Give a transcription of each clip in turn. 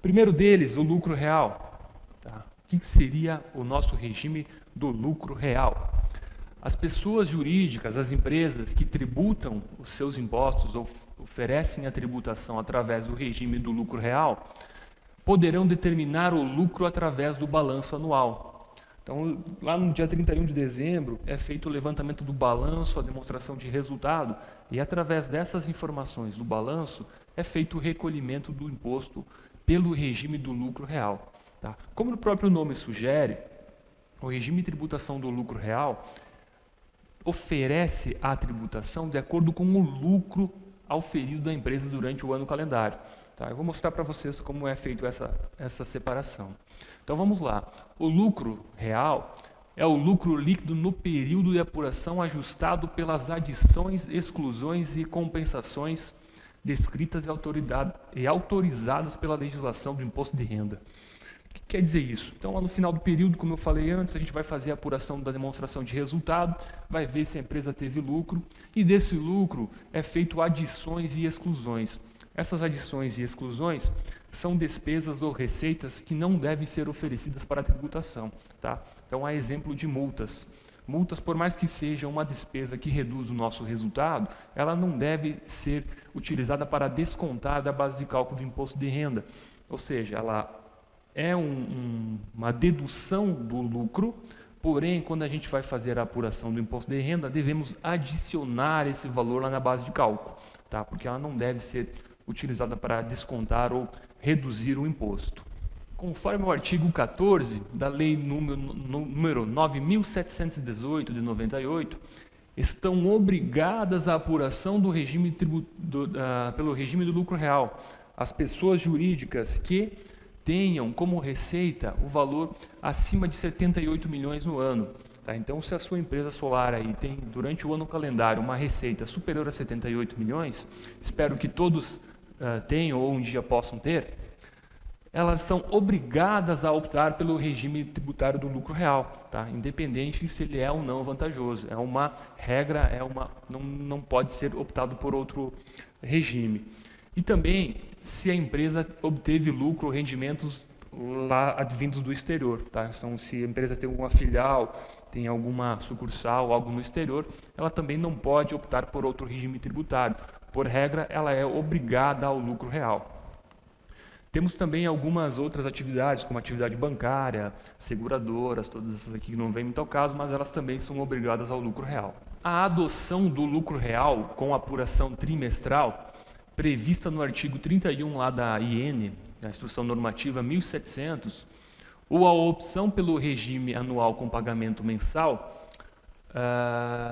Primeiro deles, o lucro real. Tá? O que seria o nosso regime do lucro real? As pessoas jurídicas, as empresas que tributam os seus impostos ou oferecem a tributação através do regime do lucro real, poderão determinar o lucro através do balanço anual. Então, lá no dia 31 de dezembro, é feito o levantamento do balanço, a demonstração de resultado, e através dessas informações do balanço, é feito o recolhimento do imposto pelo regime do lucro real. Tá? Como o próprio nome sugere, o regime de tributação do lucro real oferece a tributação de acordo com o lucro auferido da empresa durante o ano calendário. Tá? Eu vou mostrar para vocês como é feito essa separação. Então vamos lá. O lucro real é o lucro líquido no período de apuração ajustado pelas adições, exclusões e compensações descritas e autorizadas pela legislação do imposto de renda. O que quer dizer isso? Então, lá no final do período, como eu falei antes, a gente vai fazer a apuração da demonstração de resultado, vai ver se a empresa teve lucro, e desse lucro é feito adições e exclusões. Essas adições e exclusões são despesas ou receitas que não devem ser oferecidas para a tributação. Tá? Então, há exemplo de multas. Multas, por mais que seja uma despesa que reduz o nosso resultado, ela não deve ser utilizada para descontar da base de cálculo do imposto de renda. Ou seja, ela é uma dedução do lucro, porém, quando a gente vai fazer a apuração do imposto de renda, devemos adicionar esse valor lá na base de cálculo, tá? Porque ela não deve ser utilizada para descontar ou reduzir o imposto. Conforme o artigo 14 da Lei número 9.718 de 98, estão obrigadas à apuração do regime pelo regime do lucro real as pessoas jurídicas que tenham como receita o valor acima de 78 milhões no ano. Tá? Então, se a sua empresa solar aí tem, durante o ano calendário, uma receita superior a 78 milhões, espero que todos tenham ou um dia possam ter, elas são obrigadas a optar pelo regime tributário do lucro real, tá? Independente se ele é ou não vantajoso. É uma regra, não pode ser optado por outro regime. E também se a empresa obteve lucro ou rendimentos lá advindos do exterior. Tá? Então, se a empresa tem alguma filial, tem alguma sucursal, algo no exterior, ela também não pode optar por outro regime tributário. Por regra, ela é obrigada ao lucro real. Temos também algumas outras atividades, como atividade bancária, seguradoras, todas essas aqui que não vêm muito ao caso, mas elas também são obrigadas ao lucro real. A adoção do lucro real com apuração trimestral, prevista no artigo 31 lá da IN, da Instrução Normativa 1700, ou a opção pelo regime anual com pagamento mensal,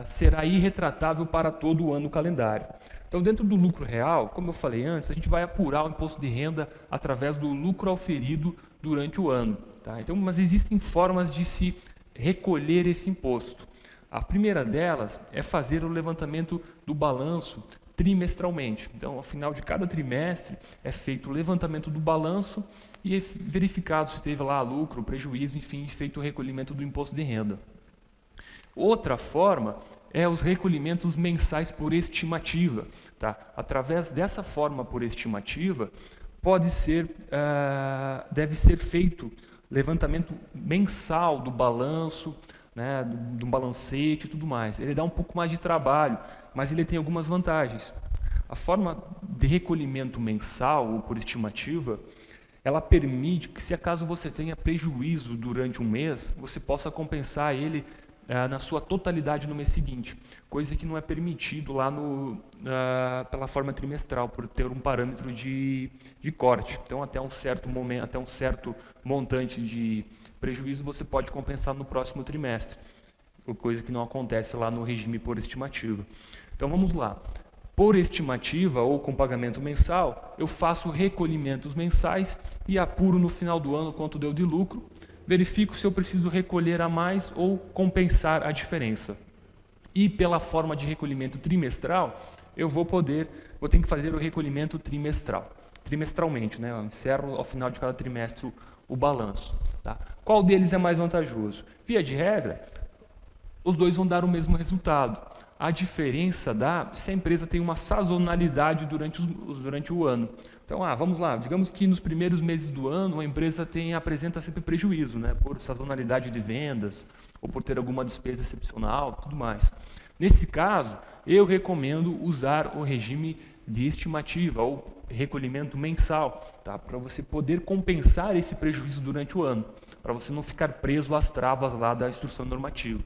será irretratável para todo o ano calendário. Então, dentro do lucro real, como eu falei antes, a gente vai apurar o imposto de renda através do lucro auferido durante o ano. Tá? Então, mas existem formas de se recolher esse imposto. A primeira delas é fazer o levantamento do balanço trimestralmente. Então, ao final de cada trimestre, é feito o levantamento do balanço e é verificado se teve lá lucro, prejuízo, enfim, feito o recolhimento do imposto de renda. Outra forma é os recolhimentos mensais por estimativa. Tá? Através dessa forma por estimativa, deve ser feito levantamento mensal do balanço, né, do balancete e tudo mais. Ele dá um pouco mais de trabalho, mas ele tem algumas vantagens. A forma de recolhimento mensal ou por estimativa, ela permite que, se acaso você tenha prejuízo durante um mês, você possa compensar ele na sua totalidade no mês seguinte, coisa que não é permitido lá pela forma trimestral, por ter um parâmetro de corte. Então, até um certo montante de prejuízo você pode compensar no próximo trimestre, coisa que não acontece lá no regime por estimativa. Então, vamos lá. Por estimativa ou com pagamento mensal, eu faço recolhimentos mensais e apuro no final do ano quanto deu de lucro, verifico se eu preciso recolher a mais ou compensar a diferença. E pela forma de recolhimento trimestral, eu vou ter que fazer o recolhimento trimestralmente, né? Eu encerro ao final de cada trimestre o balanço. Tá? Qual deles é mais vantajoso? Via de regra, os dois vão dar o mesmo resultado. A diferença dá se a empresa tem uma sazonalidade durante o ano. Então, vamos lá, digamos que nos primeiros meses do ano a empresa apresenta sempre prejuízo, né, por sazonalidade de vendas ou por ter alguma despesa excepcional, tudo mais. Nesse caso, eu recomendo usar o regime de estimativa ou recolhimento mensal, tá, para você poder compensar esse prejuízo durante o ano, para você não ficar preso às travas lá da instrução normativa.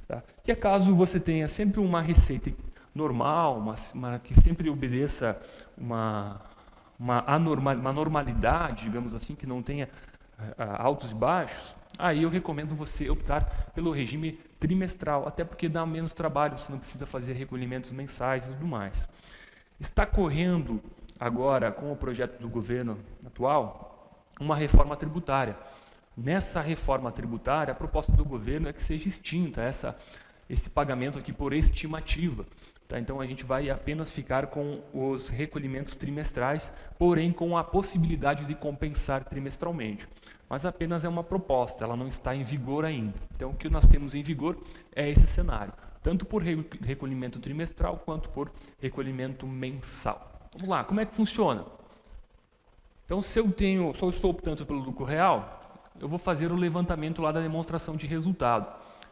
Tá? Que é caso você tenha sempre uma receita normal, que sempre obedeça uma normalidade, digamos assim, que não tenha altos e baixos, aí eu recomendo você optar pelo regime trimestral, até porque dá menos trabalho, você não precisa fazer recolhimentos mensais e tudo mais. Está correndo agora, com o projeto do governo atual, uma reforma tributária. Nessa reforma tributária, a proposta do governo é que seja extinta esse pagamento aqui por estimativa. Tá? Então, a gente vai apenas ficar com os recolhimentos trimestrais, porém com a possibilidade de compensar trimestralmente. Mas apenas é uma proposta, ela não está em vigor ainda. Então, o que nós temos em vigor é esse cenário, tanto por recolhimento trimestral quanto por recolhimento mensal. Vamos lá, como é que funciona? Então, se eu estou optando pelo lucro real, eu vou fazer o levantamento lá da demonstração de resultado.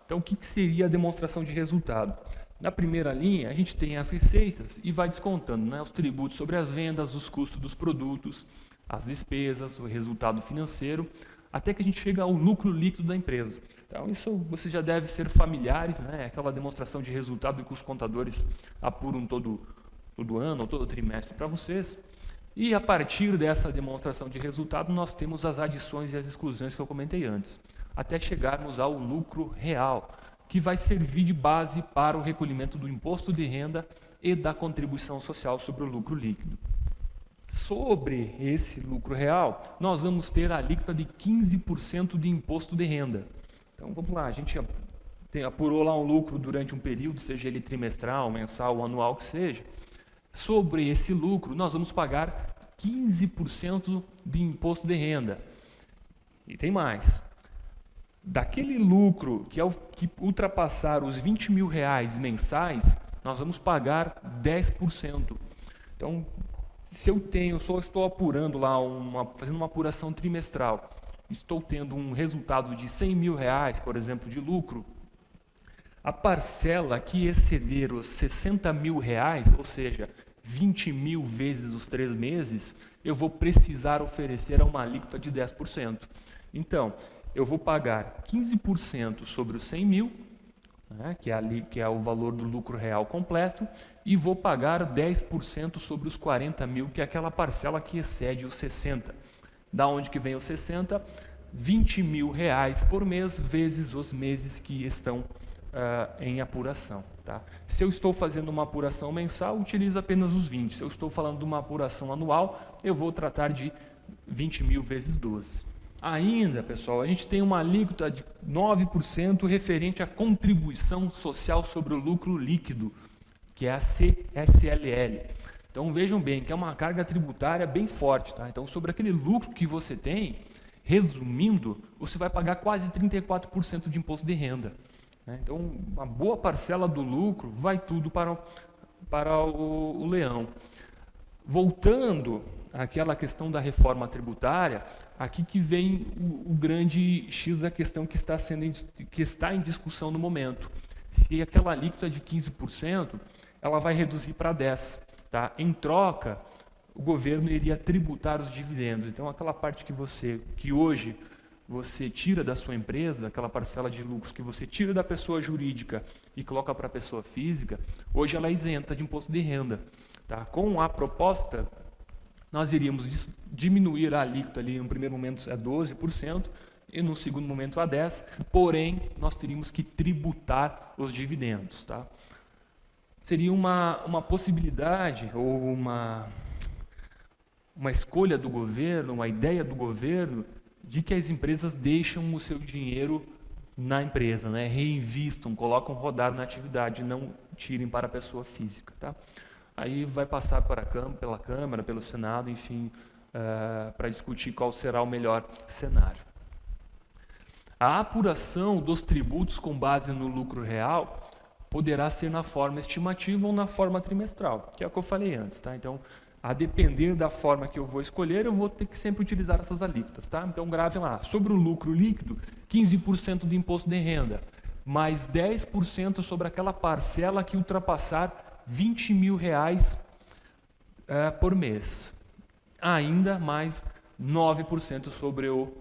Então, o que seria a demonstração de resultado? Na primeira linha, a gente tem as receitas e vai descontando, né, os tributos sobre as vendas, os custos dos produtos, as despesas, o resultado financeiro, até que a gente chega ao lucro líquido da empresa. Então, isso você já deve ser familiares, né, aquela demonstração de resultado que os contadores apuram todo ano ou todo trimestre para vocês. E a partir dessa demonstração de resultado, nós temos as adições e as exclusões que eu comentei antes, até chegarmos ao lucro real, que vai servir de base para o recolhimento do imposto de renda e da contribuição social sobre o lucro líquido. Sobre esse lucro real, nós vamos ter a alíquota de 15% de imposto de renda. Então, vamos lá, a gente apurou lá um lucro durante um período, seja ele trimestral, mensal ou anual que seja. Sobre esse lucro, nós vamos pagar 15% de imposto de renda. E tem mais. Daquele lucro que ultrapassar os R$20 mil mensais, nós vamos pagar 10%. Então, se eu estou apurando lá, fazendo uma apuração trimestral, estou tendo um resultado de R$100 mil, por exemplo, de lucro, a parcela que exceder os R$60 mil, ou seja, 20 mil vezes os 3 meses, eu vou precisar oferecer uma alíquota de 10%. Então, eu vou pagar 15% sobre os 100 mil, né, que é o valor do lucro real completo, e vou pagar 10% sobre os 40 mil, que é aquela parcela que excede os 60. Da onde que vem os 60? R$20 mil por mês, vezes os meses que estão em apuração. Tá? Se eu estou fazendo uma apuração mensal, utilizo apenas os 20. Se eu estou falando de uma apuração anual, eu vou tratar de 20 mil vezes 12. Ainda, pessoal, a gente tem uma alíquota de 9% referente à contribuição social sobre o lucro líquido, que é a CSLL. Então, vejam bem, que é uma carga tributária bem forte. Tá? Então, sobre aquele lucro que você tem, resumindo, você vai pagar quase 34% de imposto de renda. Então, uma boa parcela do lucro vai tudo para o leão. Voltando àquela questão da reforma tributária, aqui que vem o grande X da questão que está em discussão no momento. Se aquela alíquota de 15%, ela vai reduzir para 10%. Tá? Em troca, o governo iria tributar os dividendos. Então, aquela parte que hoje você tira da sua empresa, aquela parcela de lucros que você tira da pessoa jurídica e coloca para a pessoa física, hoje ela é isenta de imposto de renda. Tá? Com a proposta, nós iríamos diminuir a alíquota ali, no primeiro momento é 12%, e no segundo momento a 10%, porém, nós teríamos que tributar os dividendos. Tá? Seria uma possibilidade ou uma escolha do governo, uma ideia do governo, de que as empresas deixam o seu dinheiro na empresa, né? Reinvistam, colocam rodar na atividade, não tirem para a pessoa física. Tá? Aí vai passar pela Câmara, pelo Senado, enfim, para discutir qual será o melhor cenário. A apuração dos tributos com base no lucro real poderá ser na forma estimativa ou na forma trimestral, que é o que eu falei antes. Tá? Então, A depender da forma que eu vou escolher, eu vou ter que sempre utilizar essas alíquotas, tá? Então gravem lá, sobre o lucro líquido, 15% de imposto de renda, mais 10% sobre aquela parcela que ultrapassar R$ 20.000 por mês. Ainda mais 9% sobre o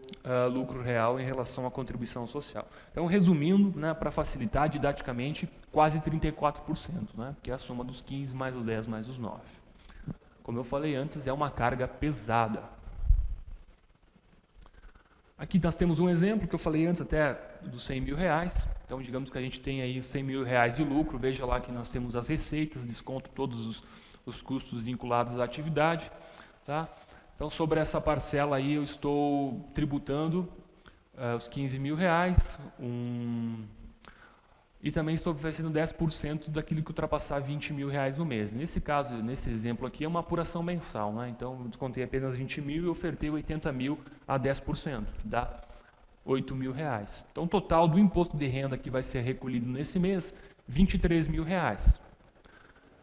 lucro real em relação à contribuição social. Então, resumindo, né, para facilitar didaticamente, quase 34%, né, que é a soma dos 15 mais os 10 mais os 9. Como eu falei antes, é uma carga pesada. Aqui nós temos um exemplo que eu falei antes até dos R$ 100.000. Então, digamos que a gente tem aí R$ 100.000 de lucro. Veja lá que nós temos as receitas, desconto todos os custos vinculados à atividade. Tá? Então, sobre essa parcela aí, eu estou tributando os R$ 15.000, e também estou oferecendo 10% daquilo que ultrapassar R$ 20.000 no mês. Nesse caso, nesse exemplo aqui, é uma apuração mensal, né? Então, eu descontei apenas 20.000 e ofertei 80.000 a 10%, que dá R$ 8.000. Então, o total do imposto de renda que vai ser recolhido nesse mês, R$ 23.000.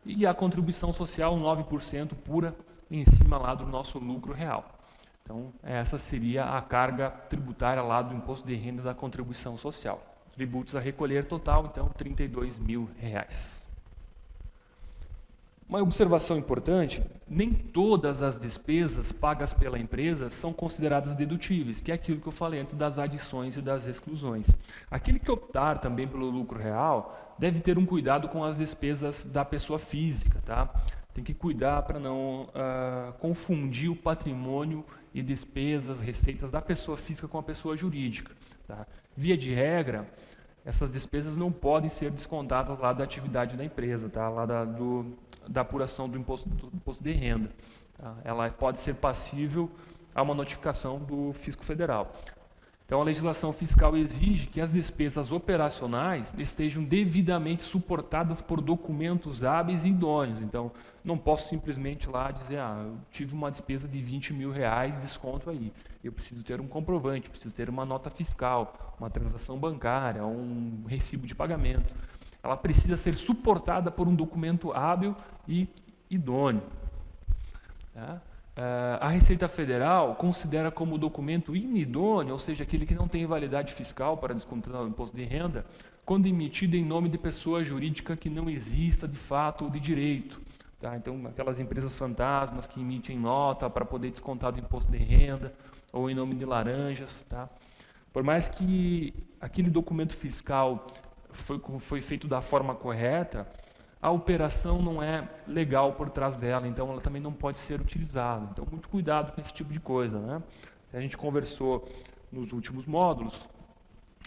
E a contribuição social, 9% pura, em cima lá do nosso lucro real. Então, essa seria a carga tributária lá do imposto de renda da contribuição social. Tributos a recolher total, então, R$ 32.000. Uma observação importante, nem todas as despesas pagas pela empresa são consideradas dedutíveis, que é aquilo que eu falei antes das adições e das exclusões. Aquele que optar também pelo lucro real deve ter um cuidado com as despesas da pessoa física, tá? Tem que cuidar para não confundir o patrimônio e despesas, receitas da pessoa física com a pessoa jurídica. Tá? Via de regra, essas despesas não podem ser descontadas lá da atividade da empresa, tá? Lá da apuração do imposto de renda. Tá? Ela pode ser passível a uma notificação do Fisco Federal. Então, a legislação fiscal exige que as despesas operacionais estejam devidamente suportadas por documentos hábeis e idôneos. Então, não posso simplesmente lá dizer, eu tive uma despesa de R$ 20.000, desconto aí. Eu preciso ter um comprovante, preciso ter uma nota fiscal, uma transação bancária, um recibo de pagamento. Ela precisa ser suportada por um documento hábil e idôneo. Tá? A Receita Federal considera como documento inidôneo, ou seja, aquele que não tem validade fiscal para descontar o imposto de renda, quando emitido em nome de pessoa jurídica que não exista de fato ou de direito. Tá? Então, aquelas empresas fantasmas que emitem nota para poder descontar do imposto de renda, ou em nome de laranjas. Tá? Por mais que aquele documento fiscal foi feito da forma correta, a operação não é legal por trás dela, então ela também não pode ser utilizada. Então, muito cuidado com esse tipo de coisa. Né? A gente conversou nos últimos módulos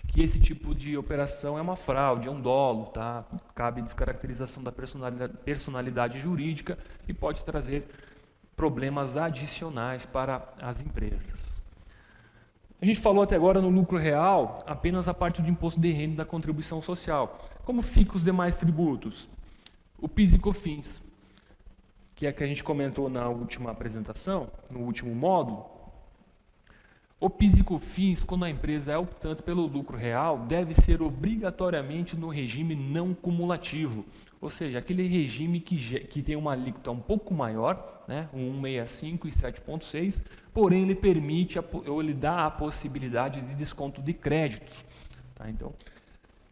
que esse tipo de operação é uma fraude, é um dolo, tá? Cabe descaracterização da personalidade jurídica e pode trazer problemas adicionais para as empresas. A gente falou até agora no lucro real apenas a parte do imposto de renda e da contribuição social. Como ficam os demais tributos? O PIS e COFINS, que é que a gente comentou na última apresentação, no último módulo. O PIS e COFINS, quando a empresa é optante pelo lucro real, deve ser obrigatoriamente no regime não cumulativo, ou seja, aquele regime que tem uma alíquota um pouco maior, né, um 1,65 e 7,6, porém ele permite ou ele dá a possibilidade de desconto de créditos. Tá? Então,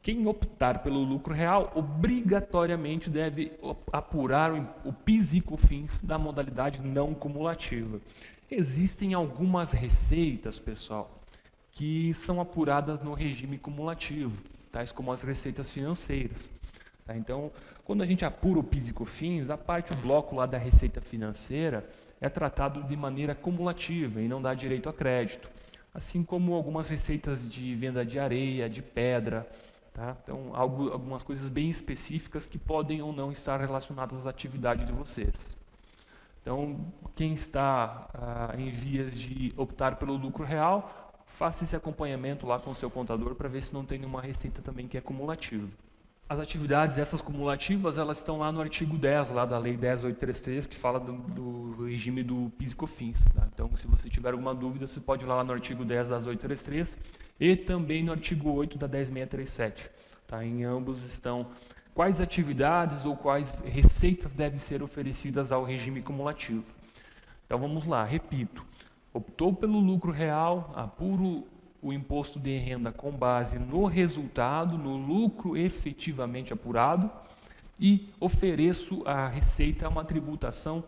quem optar pelo lucro real, obrigatoriamente deve apurar o PIS e COFINS da modalidade não cumulativa. Existem algumas receitas, pessoal, que são apuradas no regime cumulativo, tais como as receitas financeiras. Tá? Então, quando a gente apura o PIS e COFINS, a parte do bloco lá da receita financeira é tratado de maneira cumulativa e não dá direito a crédito, assim como algumas receitas de venda de areia, de pedra. Tá? Então, algumas coisas bem específicas que podem ou não estar relacionadas à atividade de vocês. Então, quem está em vias de optar pelo lucro real, faça esse acompanhamento lá com o seu contador para ver se não tem nenhuma receita também que é cumulativa. As atividades dessas cumulativas, elas estão lá no artigo 10, lá da Lei 10.833, que fala do regime do PIS e COFINS. Tá? Então, se você tiver alguma dúvida, você pode ir lá no artigo 10 das 833 e também no artigo 8 da 10.637. Tá? Em ambos estão quais atividades ou quais receitas devem ser oferecidas ao regime cumulativo. Então vamos lá, repito. Optou pelo lucro real, apuro o imposto de renda com base no resultado, no lucro efetivamente apurado, e ofereço à Receita uma tributação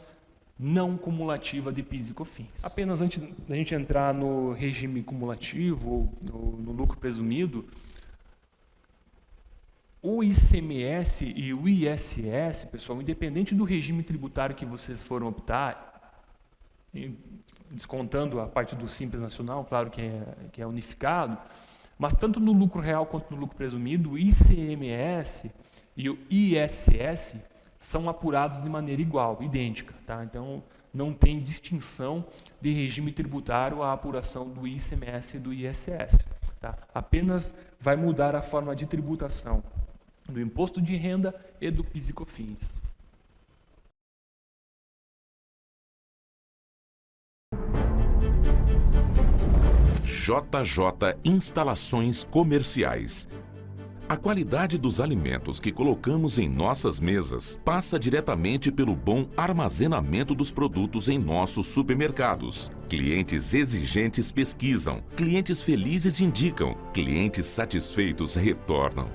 não cumulativa de PIS e COFINS. Apenas antes da gente entrar no regime cumulativo, ou no lucro presumido, o ICMS e o ISS, pessoal, independente do regime tributário que vocês foram optar, descontando a parte do Simples Nacional, claro que é unificado, mas tanto no lucro real quanto no lucro presumido, o ICMS e o ISS são apurados de maneira igual, idêntica. Tá? Então, não tem distinção de regime tributário à apuração do ICMS e do ISS. Tá? Apenas vai mudar a forma de tributação do imposto de renda e do PIS e COFINS. JJ Instalações Comerciais. A qualidade dos alimentos que colocamos em nossas mesas passa diretamente pelo bom armazenamento dos produtos em nossos supermercados. Clientes exigentes pesquisam, clientes felizes indicam, clientes satisfeitos retornam.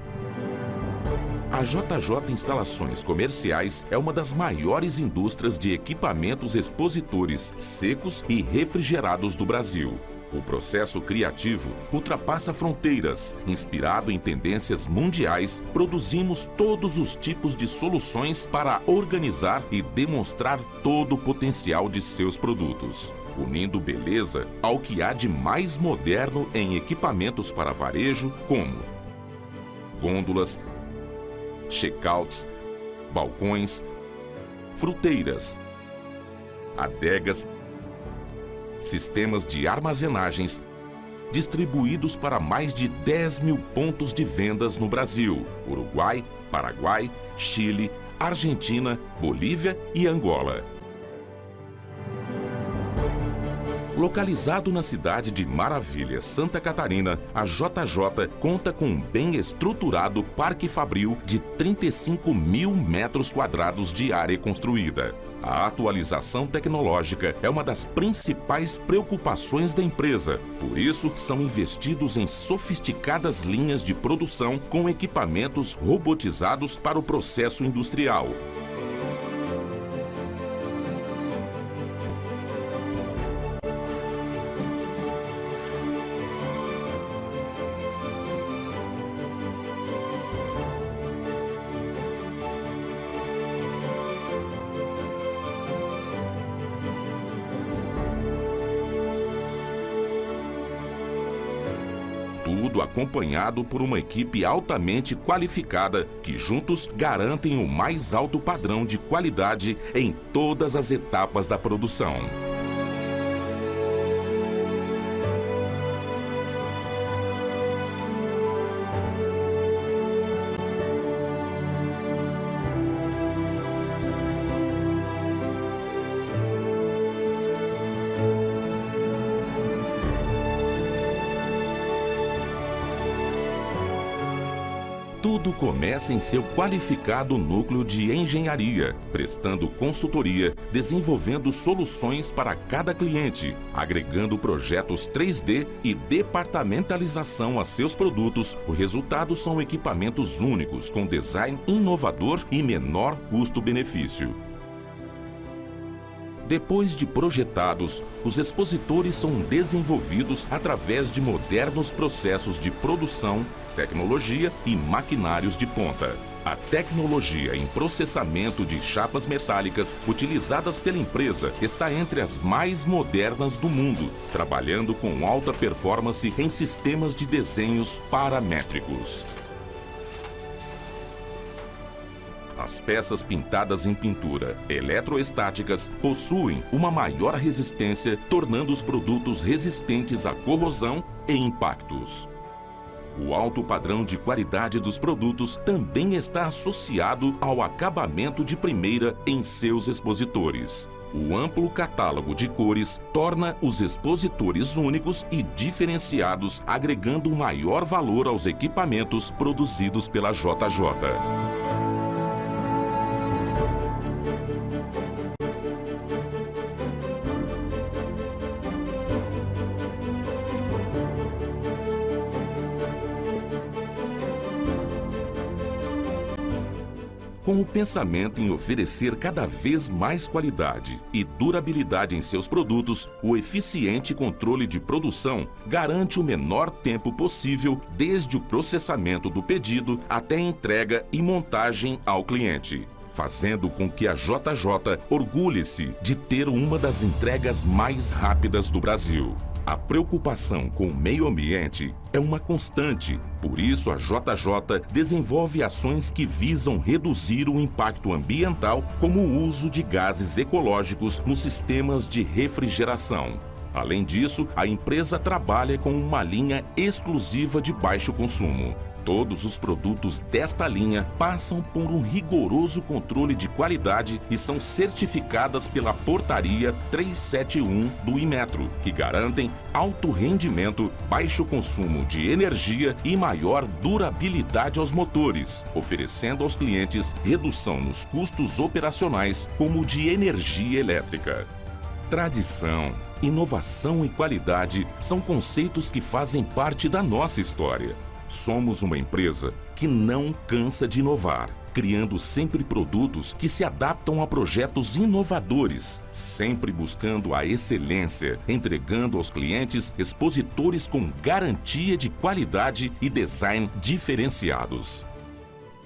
A JJ Instalações Comerciais é uma das maiores indústrias de equipamentos expositores secos e refrigerados do Brasil. O processo criativo ultrapassa fronteiras. Inspirado em tendências mundiais, produzimos todos os tipos de soluções para organizar e demonstrar todo o potencial de seus produtos, unindo beleza ao que há de mais moderno em equipamentos para varejo, como gôndolas, checkouts, balcões, fruteiras, adegas, sistemas de armazenagens, distribuídos para mais de 10 mil pontos de vendas no Brasil, Uruguai, Paraguai, Chile, Argentina, Bolívia e Angola. Localizado na cidade de Maravilha, Santa Catarina, a JJ conta com um bem estruturado parque fabril de 35 mil metros quadrados de área construída. A atualização tecnológica é uma das principais preocupações da empresa. Por isso, são investidos em sofisticadas linhas de produção com equipamentos robotizados para o processo industrial. Tudo acompanhado por uma equipe altamente qualificada que juntos garantem o mais alto padrão de qualidade em todas as etapas da produção. Tudo começa em seu qualificado núcleo de engenharia, prestando consultoria, desenvolvendo soluções para cada cliente, agregando projetos 3D e departamentalização a seus produtos. O resultado são equipamentos únicos, com design inovador e menor custo-benefício. Depois de projetados, os expositores são desenvolvidos através de modernos processos de produção, tecnologia e maquinários de ponta. A tecnologia em processamento de chapas metálicas utilizadas pela empresa está entre as mais modernas do mundo, trabalhando com alta performance em sistemas de desenhos paramétricos. As peças pintadas em pintura eletroestáticas possuem uma maior resistência, tornando os produtos resistentes à corrosão e impactos. O alto padrão de qualidade dos produtos também está associado ao acabamento de primeira em seus expositores. O amplo catálogo de cores torna os expositores únicos e diferenciados, agregando maior valor aos equipamentos produzidos pela JJ. Com o pensamento em oferecer cada vez mais qualidade e durabilidade em seus produtos, o eficiente controle de produção garante o menor tempo possível desde o processamento do pedido até a entrega e montagem ao cliente, fazendo com que a JJ orgulhe-se de ter uma das entregas mais rápidas do Brasil. A preocupação com o meio ambiente é uma constante, por isso a JJ desenvolve ações que visam reduzir o impacto ambiental, como o uso de gases ecológicos nos sistemas de refrigeração. Além disso, a empresa trabalha com uma linha exclusiva de baixo consumo. Todos os produtos desta linha passam por um rigoroso controle de qualidade e são certificadas pela Portaria 371 do Inmetro, que garantem alto rendimento, baixo consumo de energia e maior durabilidade aos motores, oferecendo aos clientes redução nos custos operacionais, como o de energia elétrica. Tradição, inovação e qualidade são conceitos que fazem parte da nossa história. Somos uma empresa que não cansa de inovar, criando sempre produtos que se adaptam a projetos inovadores, sempre buscando a excelência, entregando aos clientes expositores com garantia de qualidade e design diferenciados.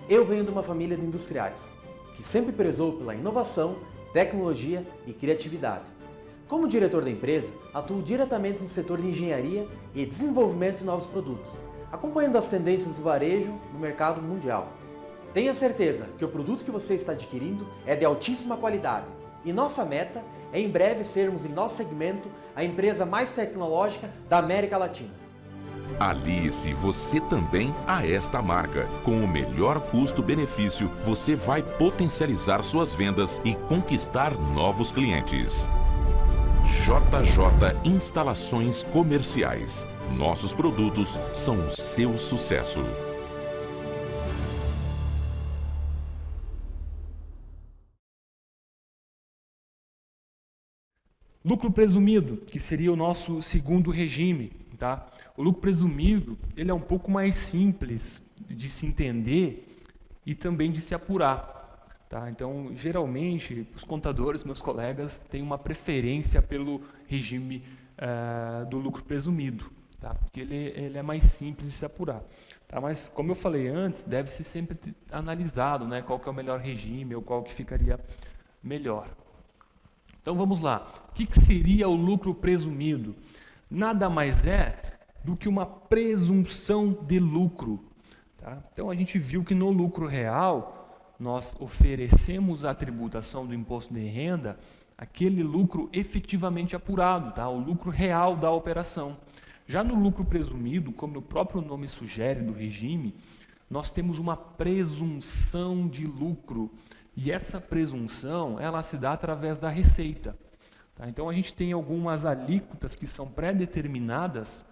Eu venho de uma família de industriais, que sempre prezou pela inovação, tecnologia e criatividade. Como diretor da empresa, atuo diretamente no setor de engenharia e desenvolvimento de novos produtos, acompanhando as tendências do varejo no mercado mundial. Tenha certeza que o produto que você está adquirindo é de altíssima qualidade e nossa meta é em breve sermos em nosso segmento a empresa mais tecnológica da América Latina. Alie-se você também a esta marca. Com o melhor custo-benefício, você vai potencializar suas vendas e conquistar novos clientes. JJ Instalações Comerciais. Nossos produtos são o seu sucesso. Lucro presumido, que seria o nosso segundo regime, tá? O lucro presumido, ele é um pouco mais simples de se entender e também de se apurar. Tá? Então, geralmente, os contadores, meus colegas, têm uma preferência pelo regime do lucro presumido, tá? Porque ele é mais simples de se apurar. Tá? Mas, como eu falei antes, deve ser sempre analisado, né? Qual que é o melhor regime ou qual que ficaria melhor. Então, vamos lá. O que seria o lucro presumido? Nada mais é do que uma presunção de lucro. Tá? Então, a gente viu que no lucro real, nós oferecemos a tributação do imposto de renda aquele lucro efetivamente apurado, tá? O lucro real da operação. Já no lucro presumido, como o próprio nome sugere do regime, nós temos uma presunção de lucro. E essa presunção, ela se dá através da receita. Tá? Então, a gente tem algumas alíquotas que são pré-determinadas,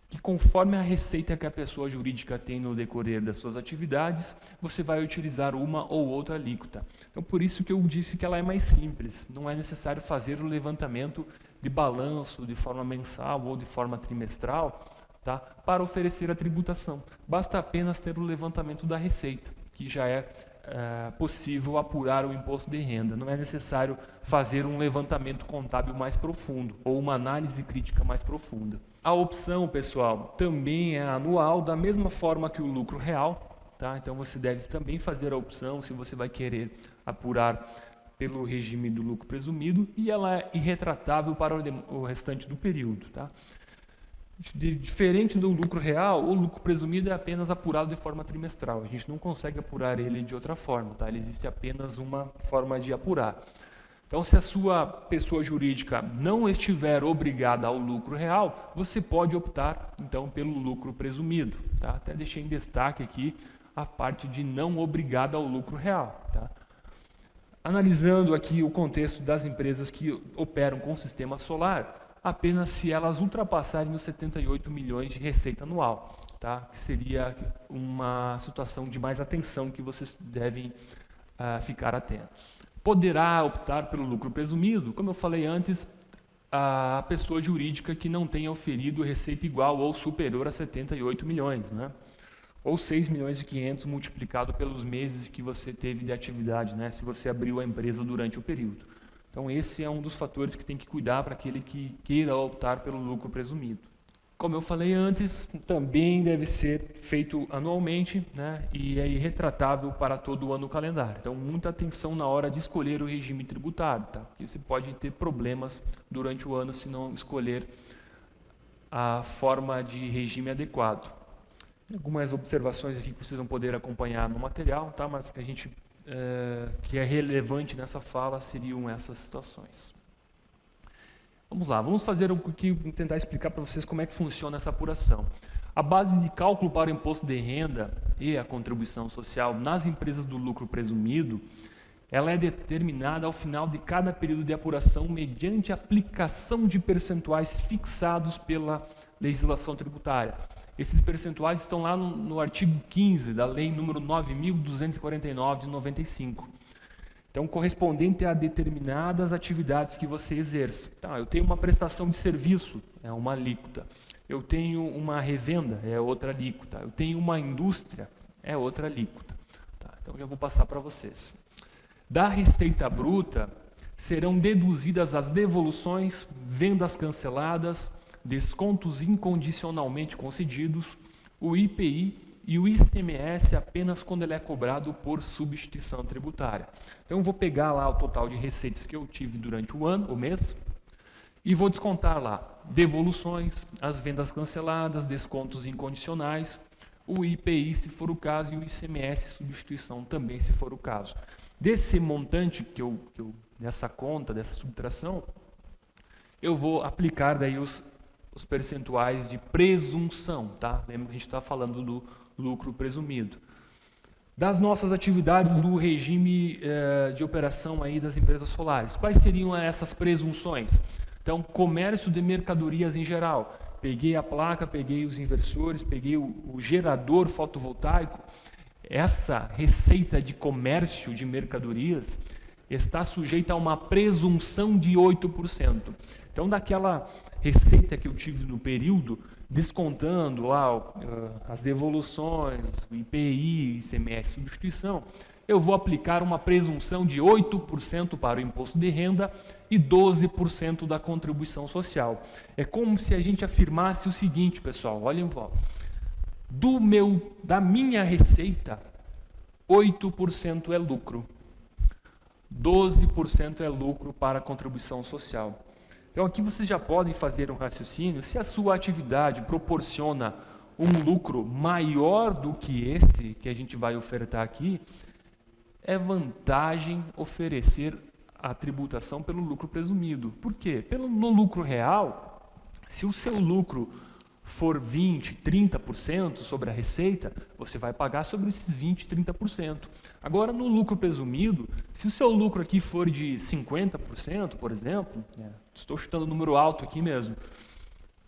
que conforme a receita que a pessoa jurídica tem no decorrer das suas atividades, você vai utilizar uma ou outra alíquota. Então, por isso que eu disse que ela é mais simples. Não é necessário fazer o levantamento de balanço de forma mensal ou de forma trimestral, tá? Para oferecer a tributação. Basta apenas ter o levantamento da receita, que já é possível apurar o imposto de renda. Não é necessário fazer um levantamento contábil mais profundo ou uma análise crítica mais profunda. A opção, pessoal, também é anual, da mesma forma que o lucro real. Tá? Então, você deve também fazer a opção se você vai querer apurar pelo regime do lucro presumido, e ela é irretratável para o restante do período. Tá? Diferente do lucro real, o lucro presumido é apenas apurado de forma trimestral. A gente não consegue apurar ele de outra forma. Tá? Ele existe apenas uma forma de apurar. Então, se a sua pessoa jurídica não estiver obrigada ao lucro real, você pode optar, então, pelo lucro presumido. Tá? Até deixei em destaque aqui a parte de não obrigada ao lucro real. Tá? Analisando aqui o contexto das empresas que operam com sistema solar, apenas se elas ultrapassarem os 78 milhões de receita anual, tá? Que seria uma situação de mais atenção que vocês devem ficar atentos. Poderá optar pelo lucro presumido, como eu falei antes, a pessoa jurídica que não tenha oferido receita igual ou superior a 78 milhões. Né? ou 6.500.000 multiplicado pelos meses que você teve de atividade, né, se você abriu a empresa durante o período. Então esse é um dos fatores que tem que cuidar para aquele que queira optar pelo lucro presumido. Como eu falei antes, também deve ser feito anualmente, né, e é irretratável para todo o ano calendário. Então, muita atenção na hora de escolher o regime tributário, tá? Porque você pode ter problemas durante o ano se não escolher a forma de regime adequado. Algumas observações aqui que vocês vão poder acompanhar no material, tá? Mas que a gente que é relevante nessa fala seriam essas situações. Vamos lá, vamos fazer tentar explicar para vocês como é que funciona essa apuração. A base de cálculo para o imposto de renda e a contribuição social nas empresas do lucro presumido, ela é determinada ao final de cada período de apuração mediante aplicação de percentuais fixados pela legislação tributária. Esses percentuais estão lá no artigo 15 da Lei número 9.249 de 95. Então, correspondente a determinadas atividades que você exerce. Tá, eu tenho uma prestação de serviço, é uma alíquota. Eu tenho uma revenda, é outra alíquota. Eu tenho uma indústria, é outra alíquota. Tá, então, já vou passar para vocês. Da receita bruta, serão deduzidas as devoluções, vendas canceladas, descontos incondicionalmente concedidos, o IPI e o ICMS apenas quando ele é cobrado por substituição tributária. Então, eu vou pegar lá o total de receitas que eu tive durante o ano, o mês, e vou descontar lá devoluções, as vendas canceladas, descontos incondicionais, o IPI, se for o caso, e o ICMS substituição também, se for o caso. Desse montante nessa conta, dessa subtração, eu vou aplicar daí os percentuais de presunção, tá? Lembra que a gente está falando do lucro presumido. Das nossas atividades do regime de operação aí das empresas solares, quais seriam essas presunções? Então, comércio de mercadorias em geral. Peguei a placa, peguei os inversores, peguei o gerador fotovoltaico. Essa receita de comércio de mercadorias está sujeita a uma presunção de 8%. Então, daquela receita que eu tive no período, descontando lá as devoluções, o IPI, ICMS, substituição, eu vou aplicar uma presunção de 8% para o imposto de renda e 12% da contribuição social. É como se a gente afirmasse o seguinte, pessoal, olhem em volta. Da minha receita, 8% é lucro, 12% é lucro para a contribuição social. Então, aqui vocês já podem fazer um raciocínio. Se a sua atividade proporciona um lucro maior do que esse que a gente vai ofertar aqui, é vantagem oferecer a tributação pelo lucro presumido. Por quê? No lucro real, se o seu lucro for 20%, 30% sobre a receita, você vai pagar sobre esses 20%, 30%. Agora, no lucro presumido, se o seu lucro aqui for de 50%, por exemplo, estou chutando um número alto aqui mesmo,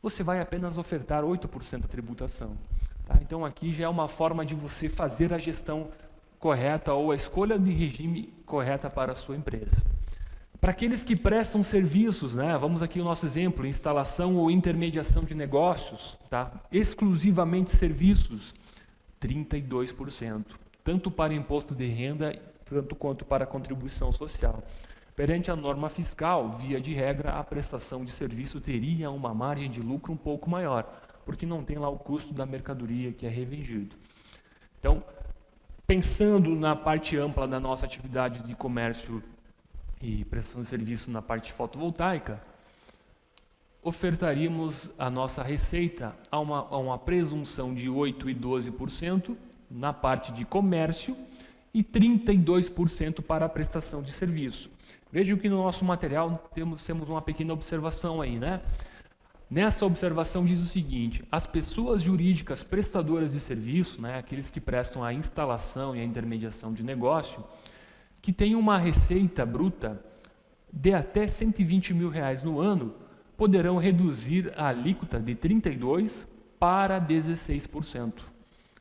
você vai apenas ofertar 8% da tributação. Tá? Então, aqui já é uma forma de você fazer a gestão correta ou a escolha de regime correta para a sua empresa. Para aqueles que prestam serviços, né, vamos aqui o nosso exemplo, instalação ou intermediação de negócios, tá? Exclusivamente serviços, 32%, tanto para imposto de renda, tanto quanto para contribuição social. Perante a norma fiscal, via de regra, a prestação de serviço teria uma margem de lucro um pouco maior, porque não tem lá o custo da mercadoria que é revendido. Então, pensando na parte ampla da nossa atividade de comércio e prestação de serviço na parte fotovoltaica, ofertaríamos a nossa receita a uma presunção de 8% e 12% na parte de comércio e 32% para a prestação de serviço. Vejam que no nosso material temos uma pequena observação aí, né? Nessa observação diz o seguinte: as pessoas jurídicas prestadoras de serviço, né, aqueles que prestam a instalação e a intermediação de negócio, que tem uma receita bruta de até R$120 mil no ano, poderão reduzir a alíquota de 32% para 16%.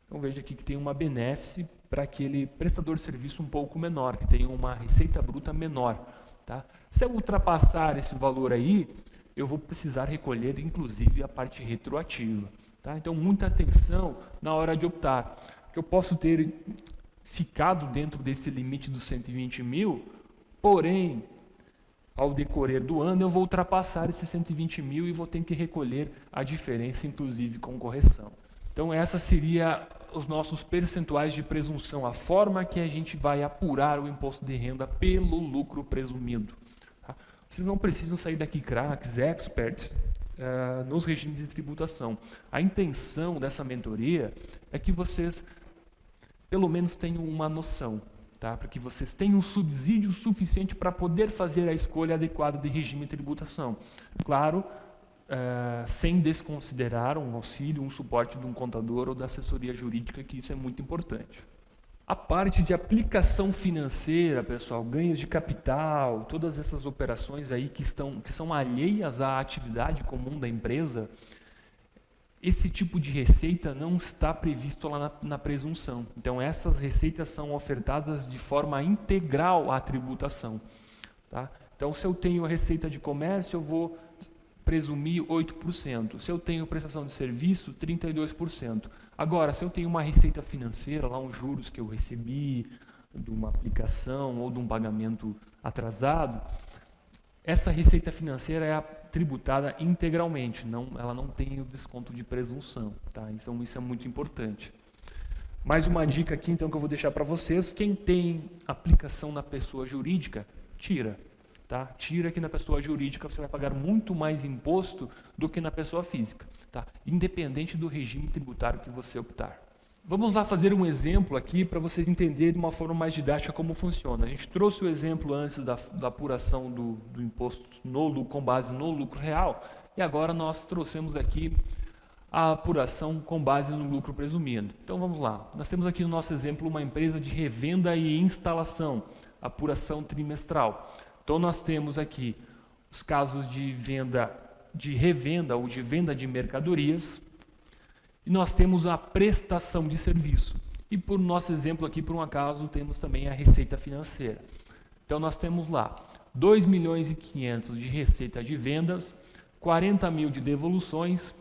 Então veja aqui que tem uma benefício para aquele prestador de serviço um pouco menor, que tem uma receita bruta menor. Tá? Se eu ultrapassar esse valor aí, eu vou precisar recolher inclusive a parte retroativa. Tá? Então, muita atenção na hora de optar. Eu posso ter ficado dentro desse limite dos 120 mil, porém, ao decorrer do ano, eu vou ultrapassar esses 120 mil e vou ter que recolher a diferença, inclusive com correção. Então, essa seria os nossos percentuais de presunção, a forma que a gente vai apurar o imposto de renda pelo lucro presumido. Tá? Vocês não precisam sair daqui craques, experts, nos regimes de tributação. A intenção dessa mentoria é que vocês, pelo menos, tenham uma noção, tá? Para que vocês tenham um subsídio suficiente para poder fazer a escolha adequada de regime de tributação. Claro, sem desconsiderar um auxílio, um suporte de um contador ou da assessoria jurídica, que isso é muito importante. A parte de aplicação financeira, pessoal, ganhos de capital, todas essas operações aí que são alheias à atividade comum da empresa, esse tipo de receita não está previsto lá na presunção. Então, essas receitas são ofertadas de forma integral à tributação. Tá? Então, se eu tenho receita de comércio, eu vou presumir 8%. Se eu tenho prestação de serviço, 32%. Agora, se eu tenho uma receita financeira, lá uns juros que eu recebi de uma aplicação ou de um pagamento atrasado, essa receita financeira é tributada integralmente, ela não tem o desconto de presunção. Tá? Então, isso é muito importante. Mais uma dica aqui, então, que eu vou deixar para vocês. Quem tem aplicação na pessoa jurídica, tira. Tá? Tira que na pessoa jurídica você vai pagar muito mais imposto do que na pessoa física, tá? Independente do regime tributário que você optar. Vamos lá fazer um exemplo aqui para vocês entenderem de uma forma mais didática como funciona. A gente trouxe o exemplo antes da apuração do imposto com base no lucro real, e agora nós trouxemos aqui a apuração com base no lucro presumido. Então vamos lá. Nós temos aqui no nosso exemplo uma empresa de revenda e instalação, apuração trimestral. Então, nós temos aqui os casos de venda, de revenda ou de venda de mercadorias, e nós temos a prestação de serviço. E, por nosso exemplo aqui, por um acaso, temos também a receita financeira. Então, nós temos lá 2.500.000 de receita de vendas, 40 mil de devoluções,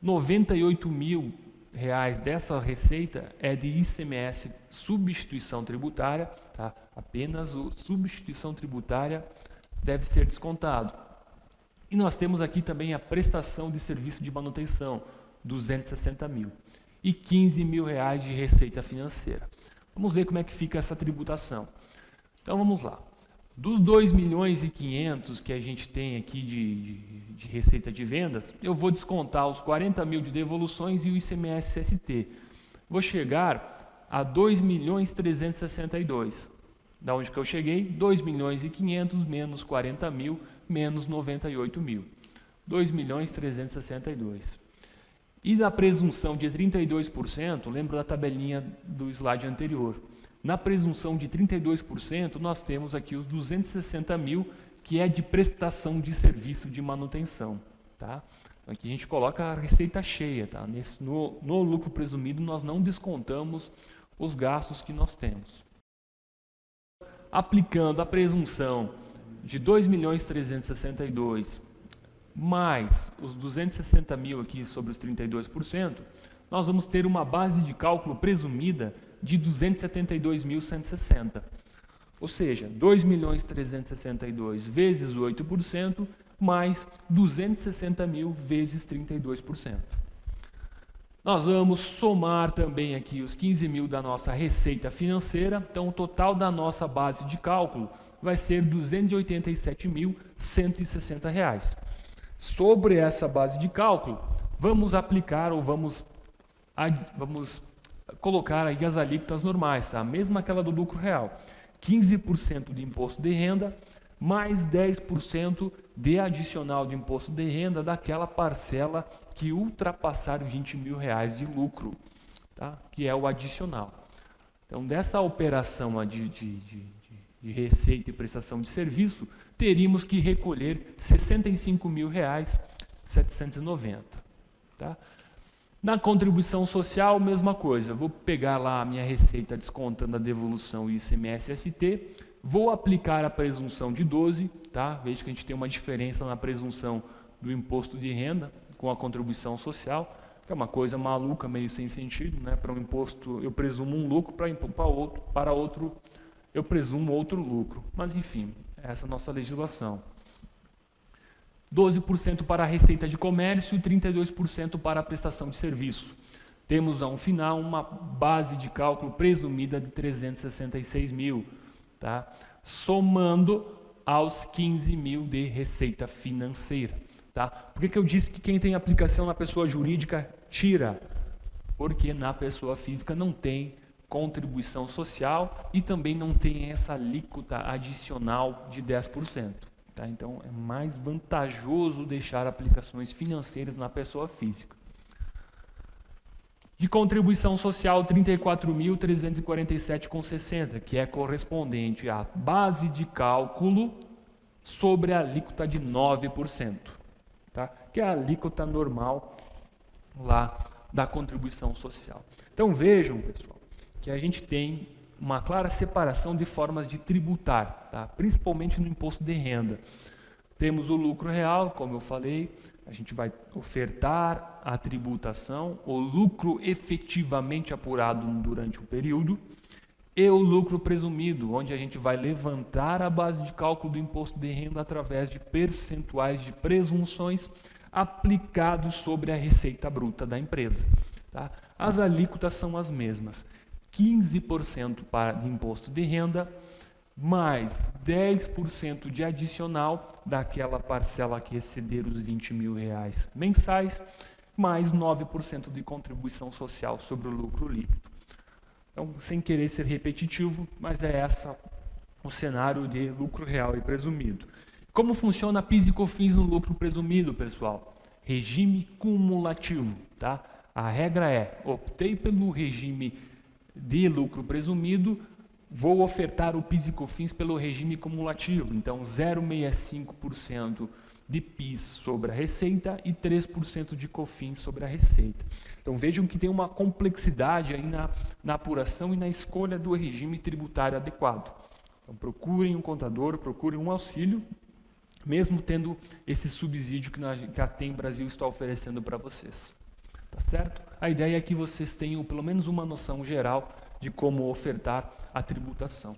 98 mil reais dessa receita é de ICMS substituição tributária, tá? Apenas a substituição tributária deve ser descontado. E nós temos aqui também a prestação de serviço de manutenção, 260 mil. E 15 mil reais de receita financeira. Vamos ver como é que fica essa tributação. Então vamos lá. Dos 2.500.000 que a gente tem aqui de receita de vendas, eu vou descontar os 40 mil de devoluções e o ICMS ST. Vou chegar a 2.362.000. Da onde que eu cheguei? 2.500.000 menos 40 mil menos 98 mil. 2.362.000. E da presunção de 32%, lembra da tabelinha do slide anterior. Na presunção de 32%, nós temos aqui os 260 mil, que é de prestação de serviço de manutenção. Tá? Aqui a gente coloca a receita cheia. Tá? No lucro presumido, nós não descontamos os gastos que nós temos. Aplicando a presunção de 2.362.000 mais os 260 mil aqui sobre os 32%, nós vamos ter uma base de cálculo presumida de 272.160. Ou seja, 2.362.000 vezes 8% mais 260 mil vezes 32%. Nós vamos somar também aqui os 15 mil da nossa receita financeira, então o total da nossa base de cálculo vai ser R$ 287.160. Sobre essa base de cálculo, vamos aplicar ou vamos colocar aí as alíquotas normais, tá? Mesmo aquela do lucro real, 15% de imposto de renda, mais 10% de adicional de imposto de renda daquela parcela que ultrapassar R$ 20 mil de lucro, tá? Que é o adicional. Então, dessa operação de receita e prestação de serviço, teríamos que recolher R$ 65.790. Tá? Na contribuição social, mesma coisa. Vou pegar lá a minha receita descontando a devolução e ICMS-ST, vou aplicar a presunção de 12%, tá? Veja que a gente tem uma diferença na presunção do imposto de renda com a contribuição social. que é uma coisa maluca, meio sem sentido, né? Para um imposto eu presumo um lucro, para outro eu presumo outro lucro. Mas enfim, essa é a nossa legislação. 12% para a receita de comércio e 32% para a prestação de serviço. Temos, ao final, uma base de cálculo presumida de 366 mil, tá? Somando aos 15 mil de receita financeira. Tá? Por que eu disse que quem tem aplicação na pessoa jurídica tira? Porque na pessoa física não tem contribuição social e também não tem essa alíquota adicional de 10%. Tá? Então, é mais vantajoso deixar aplicações financeiras na pessoa física. De contribuição social, 34.347,60, que é correspondente à base de cálculo sobre a alíquota de 9%, tá? Que é a alíquota normal lá da contribuição social. Então vejam, pessoal, que a gente tem uma clara separação de formas de tributar, tá? Principalmente no imposto de renda. Temos o lucro real, como eu falei, a gente vai ofertar a tributação, o lucro efetivamente apurado durante o período, e o lucro presumido, onde a gente vai levantar a base de cálculo do imposto de renda através de percentuais de presunções aplicados sobre a receita bruta da empresa. Tá? As alíquotas são as mesmas, 15% de imposto de renda, mais 10% de adicional daquela parcela que exceder os R$20 mil mensais, mais 9% de contribuição social sobre o lucro líquido. Então, sem querer ser repetitivo, mas é essa o cenário de lucro real e presumido. Como funciona PIS e COFINS no lucro presumido, pessoal? Regime cumulativo, tá? A regra é, optei pelo regime de lucro presumido, vou ofertar o PIS e COFINS pelo regime cumulativo, então 0,65% de PIS sobre a receita e 3% de COFINS sobre a receita. Então vejam que tem uma complexidade aí na apuração e na escolha do regime tributário adequado. Então procurem um contador, procurem um auxílio, mesmo tendo esse subsídio que a TEM Brasil está oferecendo para vocês. Tá certo? A ideia é que vocês tenham pelo menos uma noção geral de como ofertar a tributação.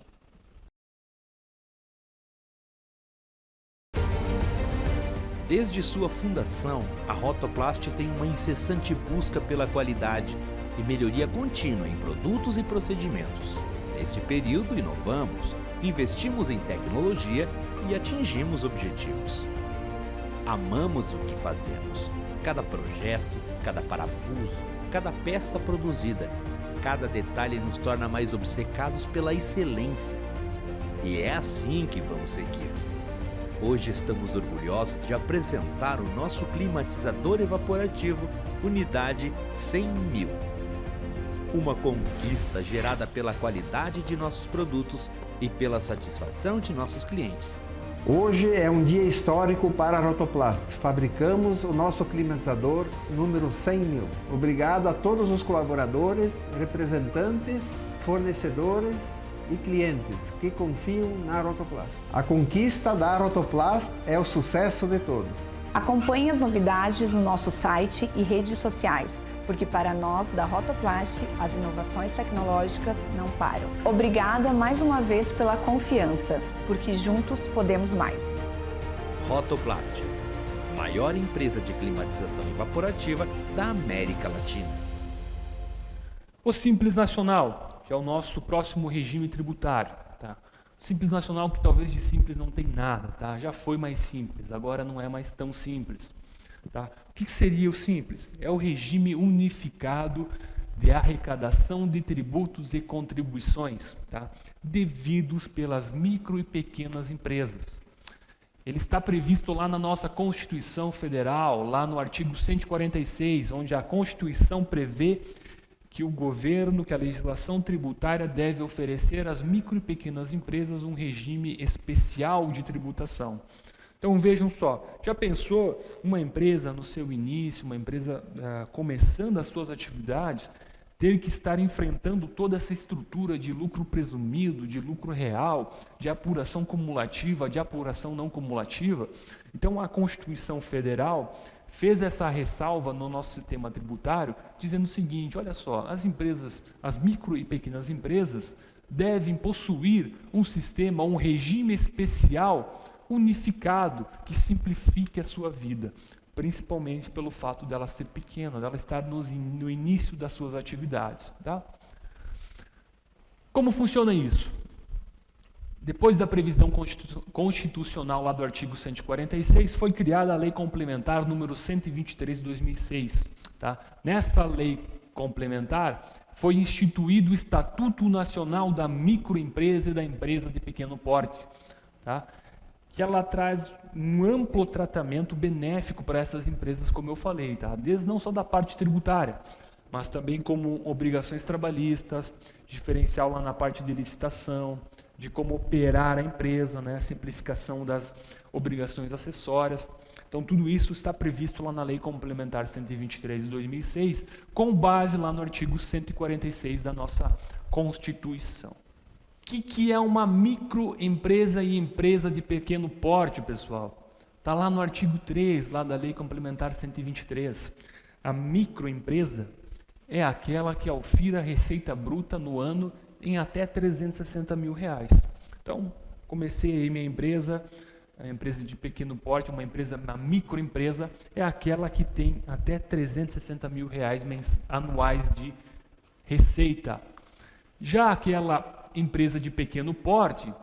Desde sua fundação, a Rotoplas tem uma incessante busca pela qualidade e melhoria contínua em produtos e procedimentos. Neste período, inovamos, investimos em tecnologia e atingimos objetivos. Amamos o que fazemos. Cada projeto, cada parafuso, cada peça produzida, cada detalhe nos torna mais obcecados pela excelência. E é assim que vamos seguir. Hoje estamos orgulhosos de apresentar o nosso climatizador evaporativo Unidade 100.000. Uma conquista gerada pela qualidade de nossos produtos e pela satisfação de nossos clientes. Hoje é um dia histórico para a Rotoplas. Fabricamos o nosso climatizador número 100.000. Obrigado a todos os colaboradores, representantes, fornecedores e clientes que confiam na Rotoplas. A conquista da Rotoplas é o sucesso de todos. Acompanhe as novidades no nosso site e redes sociais, porque para nós da Rotoplas as inovações tecnológicas não param. Obrigada mais uma vez pela confiança, porque juntos podemos mais. Rotoplas, maior empresa de climatização evaporativa da América Latina. O Simples Nacional, que é o nosso próximo regime tributário. Tá? O Simples Nacional, que talvez de simples não tem nada, tá? Já foi mais simples, agora não é mais tão simples. Tá? O que seria o Simples? É o regime unificado de arrecadação de tributos e contribuições, tá? Devidos pelas micro e pequenas empresas. Ele está previsto lá na nossa Constituição Federal, lá no artigo 146, onde a Constituição prevê que o governo, que a legislação tributária deve oferecer às micro e pequenas empresas um regime especial de tributação. Então vejam só, já pensou uma empresa no seu início, uma empresa começando as suas atividades, ter que estar enfrentando toda essa estrutura de lucro presumido, de lucro real, de apuração cumulativa, de apuração não cumulativa? Então a Constituição Federal fez essa ressalva no nosso sistema tributário, dizendo o seguinte: olha só, as empresas, as micro e pequenas empresas, devem possuir um sistema, um regime especial, unificado, que simplifique a sua vida, principalmente pelo fato dela ser pequena, dela estar no início das suas atividades. Tá? Como funciona isso? Depois da previsão constitucional lá do artigo 146, foi criada a Lei Complementar número 123 de 2006. Tá? Nessa lei complementar, foi instituído o Estatuto Nacional da Microempresa e da Empresa de Pequeno Porte, tá? Que ela traz um amplo tratamento benéfico para essas empresas, como eu falei, tá? Desde não só da parte tributária, mas também como obrigações trabalhistas, diferencial lá na parte de licitação, de como operar a empresa, né? Simplificação das obrigações acessórias. Então, tudo isso está previsto lá na Lei Complementar 123 de 2006, com base lá no artigo 146 da nossa Constituição. O que é uma microempresa e empresa de pequeno porte, pessoal? Está lá no artigo 3 lá da Lei Complementar 123. A microempresa é aquela que aufira a receita bruta no ano em até 360 mil reais. Então, comecei aí minha empresa, a empresa de pequeno porte, uma microempresa, é aquela que tem até 360 mil reais anuais de receita. Já aquela empresa de pequeno porte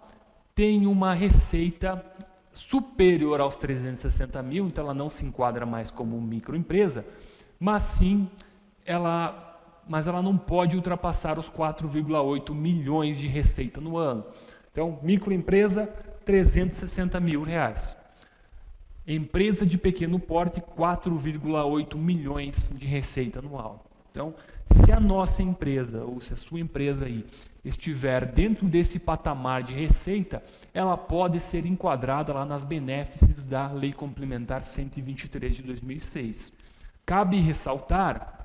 tem uma receita superior aos 360 mil, então ela não se enquadra mais como microempresa, mas ela não pode ultrapassar os 4,8 milhões de receita no ano. Então, microempresa, 360 mil reais. Empresa de pequeno porte, 4,8 milhões de receita anual. Então, se a nossa empresa, ou se a sua empresa aí, estiver dentro desse patamar de receita, ela pode ser enquadrada lá nas benefícios da Lei Complementar 123 de 2006. Cabe ressaltar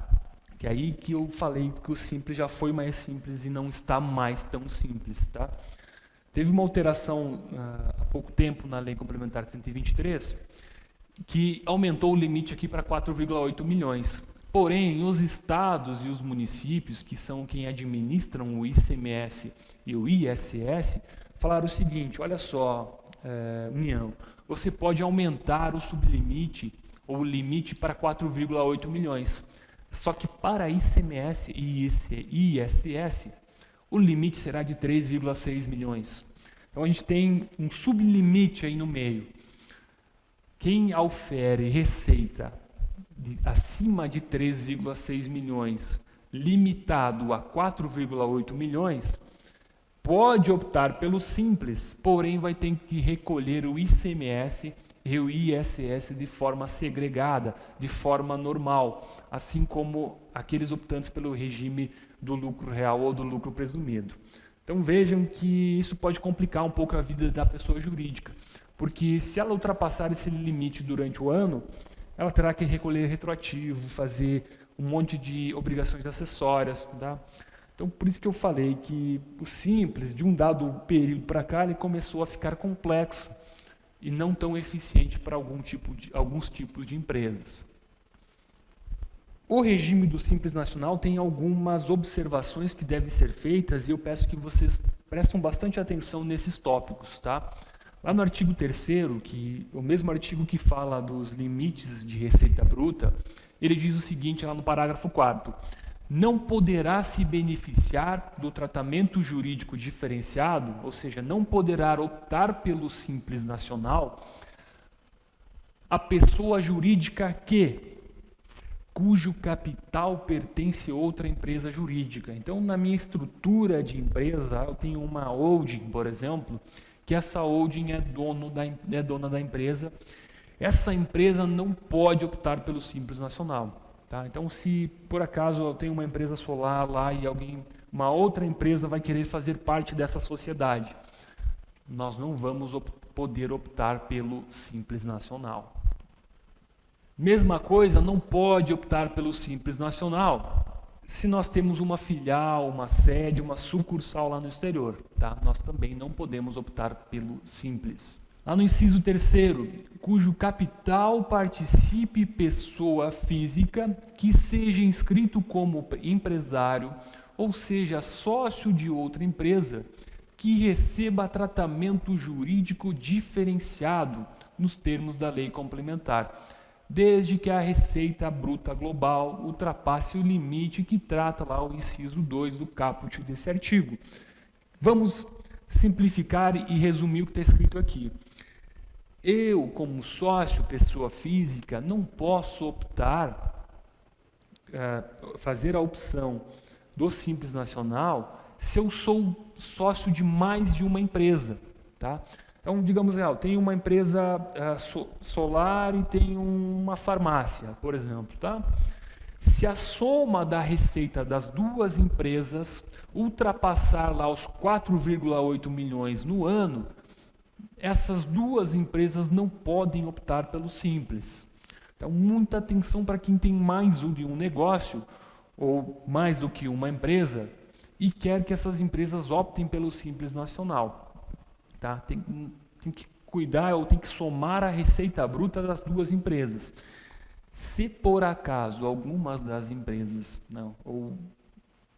que é aí que eu falei que o simples já foi mais simples e não está mais tão simples, tá? Teve uma alteração há pouco tempo na Lei Complementar 123 que aumentou o limite aqui para 4,8 milhões. Porém, os estados e os municípios, que são quem administram o ICMS e o ISS, falaram o seguinte: olha só, União, você pode aumentar o sublimite ou o limite para 4,8 milhões. Só que para ICMS e ISS, o limite será de 3,6 milhões. Então a gente tem um sublimite aí no meio. Quem aufere receita acima de 3,6 milhões, limitado a 4,8 milhões, pode optar pelo simples, porém vai ter que recolher o ICMS e o ISS de forma segregada, de forma normal, assim como aqueles optantes pelo regime do lucro real ou do lucro presumido. Então vejam que isso pode complicar um pouco a vida da pessoa jurídica, porque se ela ultrapassar esse limite durante o ano, ela terá que recolher retroativo, fazer um monte de obrigações acessórias, tá? Então por isso que eu falei que o simples, de um dado período para cá, ele começou a ficar complexo e não tão eficiente para alguns tipos de empresas. O regime do Simples Nacional tem algumas observações que devem ser feitas e eu peço que vocês prestem bastante atenção nesses tópicos, tá? Lá no artigo 3º, o mesmo artigo que fala dos limites de receita bruta, ele diz o seguinte lá no parágrafo 4º: não poderá se beneficiar do tratamento jurídico diferenciado, ou seja, não poderá optar pelo Simples Nacional, a pessoa jurídica cujo capital pertence a outra empresa jurídica. Então, na minha estrutura de empresa, eu tenho uma holding, por exemplo, que essa holding é dona da empresa. Essa empresa não pode optar pelo Simples Nacional. Tá? Então, se por acaso eu tenho uma empresa solar lá e uma outra empresa vai querer fazer parte dessa sociedade, nós não vamos poder optar pelo Simples Nacional. Mesma coisa, não pode optar pelo Simples Nacional se nós temos uma filial, uma sede, uma sucursal lá no exterior. Tá? Nós também não podemos optar pelo Simples. Lá no inciso 3º, cujo capital participe pessoa física que seja inscrito como empresário ou seja sócio de outra empresa que receba tratamento jurídico diferenciado nos termos da lei complementar, desde que a receita bruta global ultrapasse o limite que trata lá o inciso 2 do caput desse artigo. Vamos simplificar e resumir o que está escrito aqui. Eu, como sócio, pessoa física, não posso optar, fazer a opção do Simples Nacional se eu sou sócio de mais de uma empresa. Tá? Então, digamos, eu tenho uma empresa solar e tenho uma farmácia, por exemplo. Tá? Se a soma da receita das duas empresas ultrapassar lá os 4,8 milhões no ano, essas duas empresas não podem optar pelo Simples. Então, muita atenção para quem tem mais de um negócio ou mais do que uma empresa e quer que essas empresas optem pelo Simples Nacional. Tá? Tem que cuidar ou tem que somar a receita bruta das duas empresas. Se por acaso algumas das empresas, ou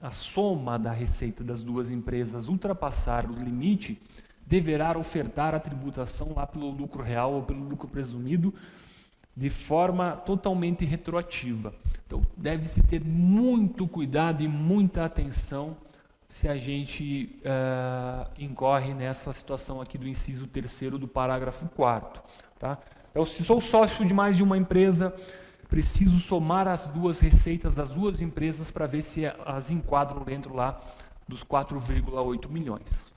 a soma da receita das duas empresas ultrapassar o limite, deverá ofertar a tributação lá pelo lucro real ou pelo lucro presumido de forma totalmente retroativa. Então, deve-se ter muito cuidado e muita atenção se a gente incorre nessa situação aqui do inciso 3º do parágrafo 4º. Tá? Então, se sou sócio de mais de uma empresa, preciso somar as duas receitas das duas empresas para ver se as enquadram dentro lá dos 4,8 milhões.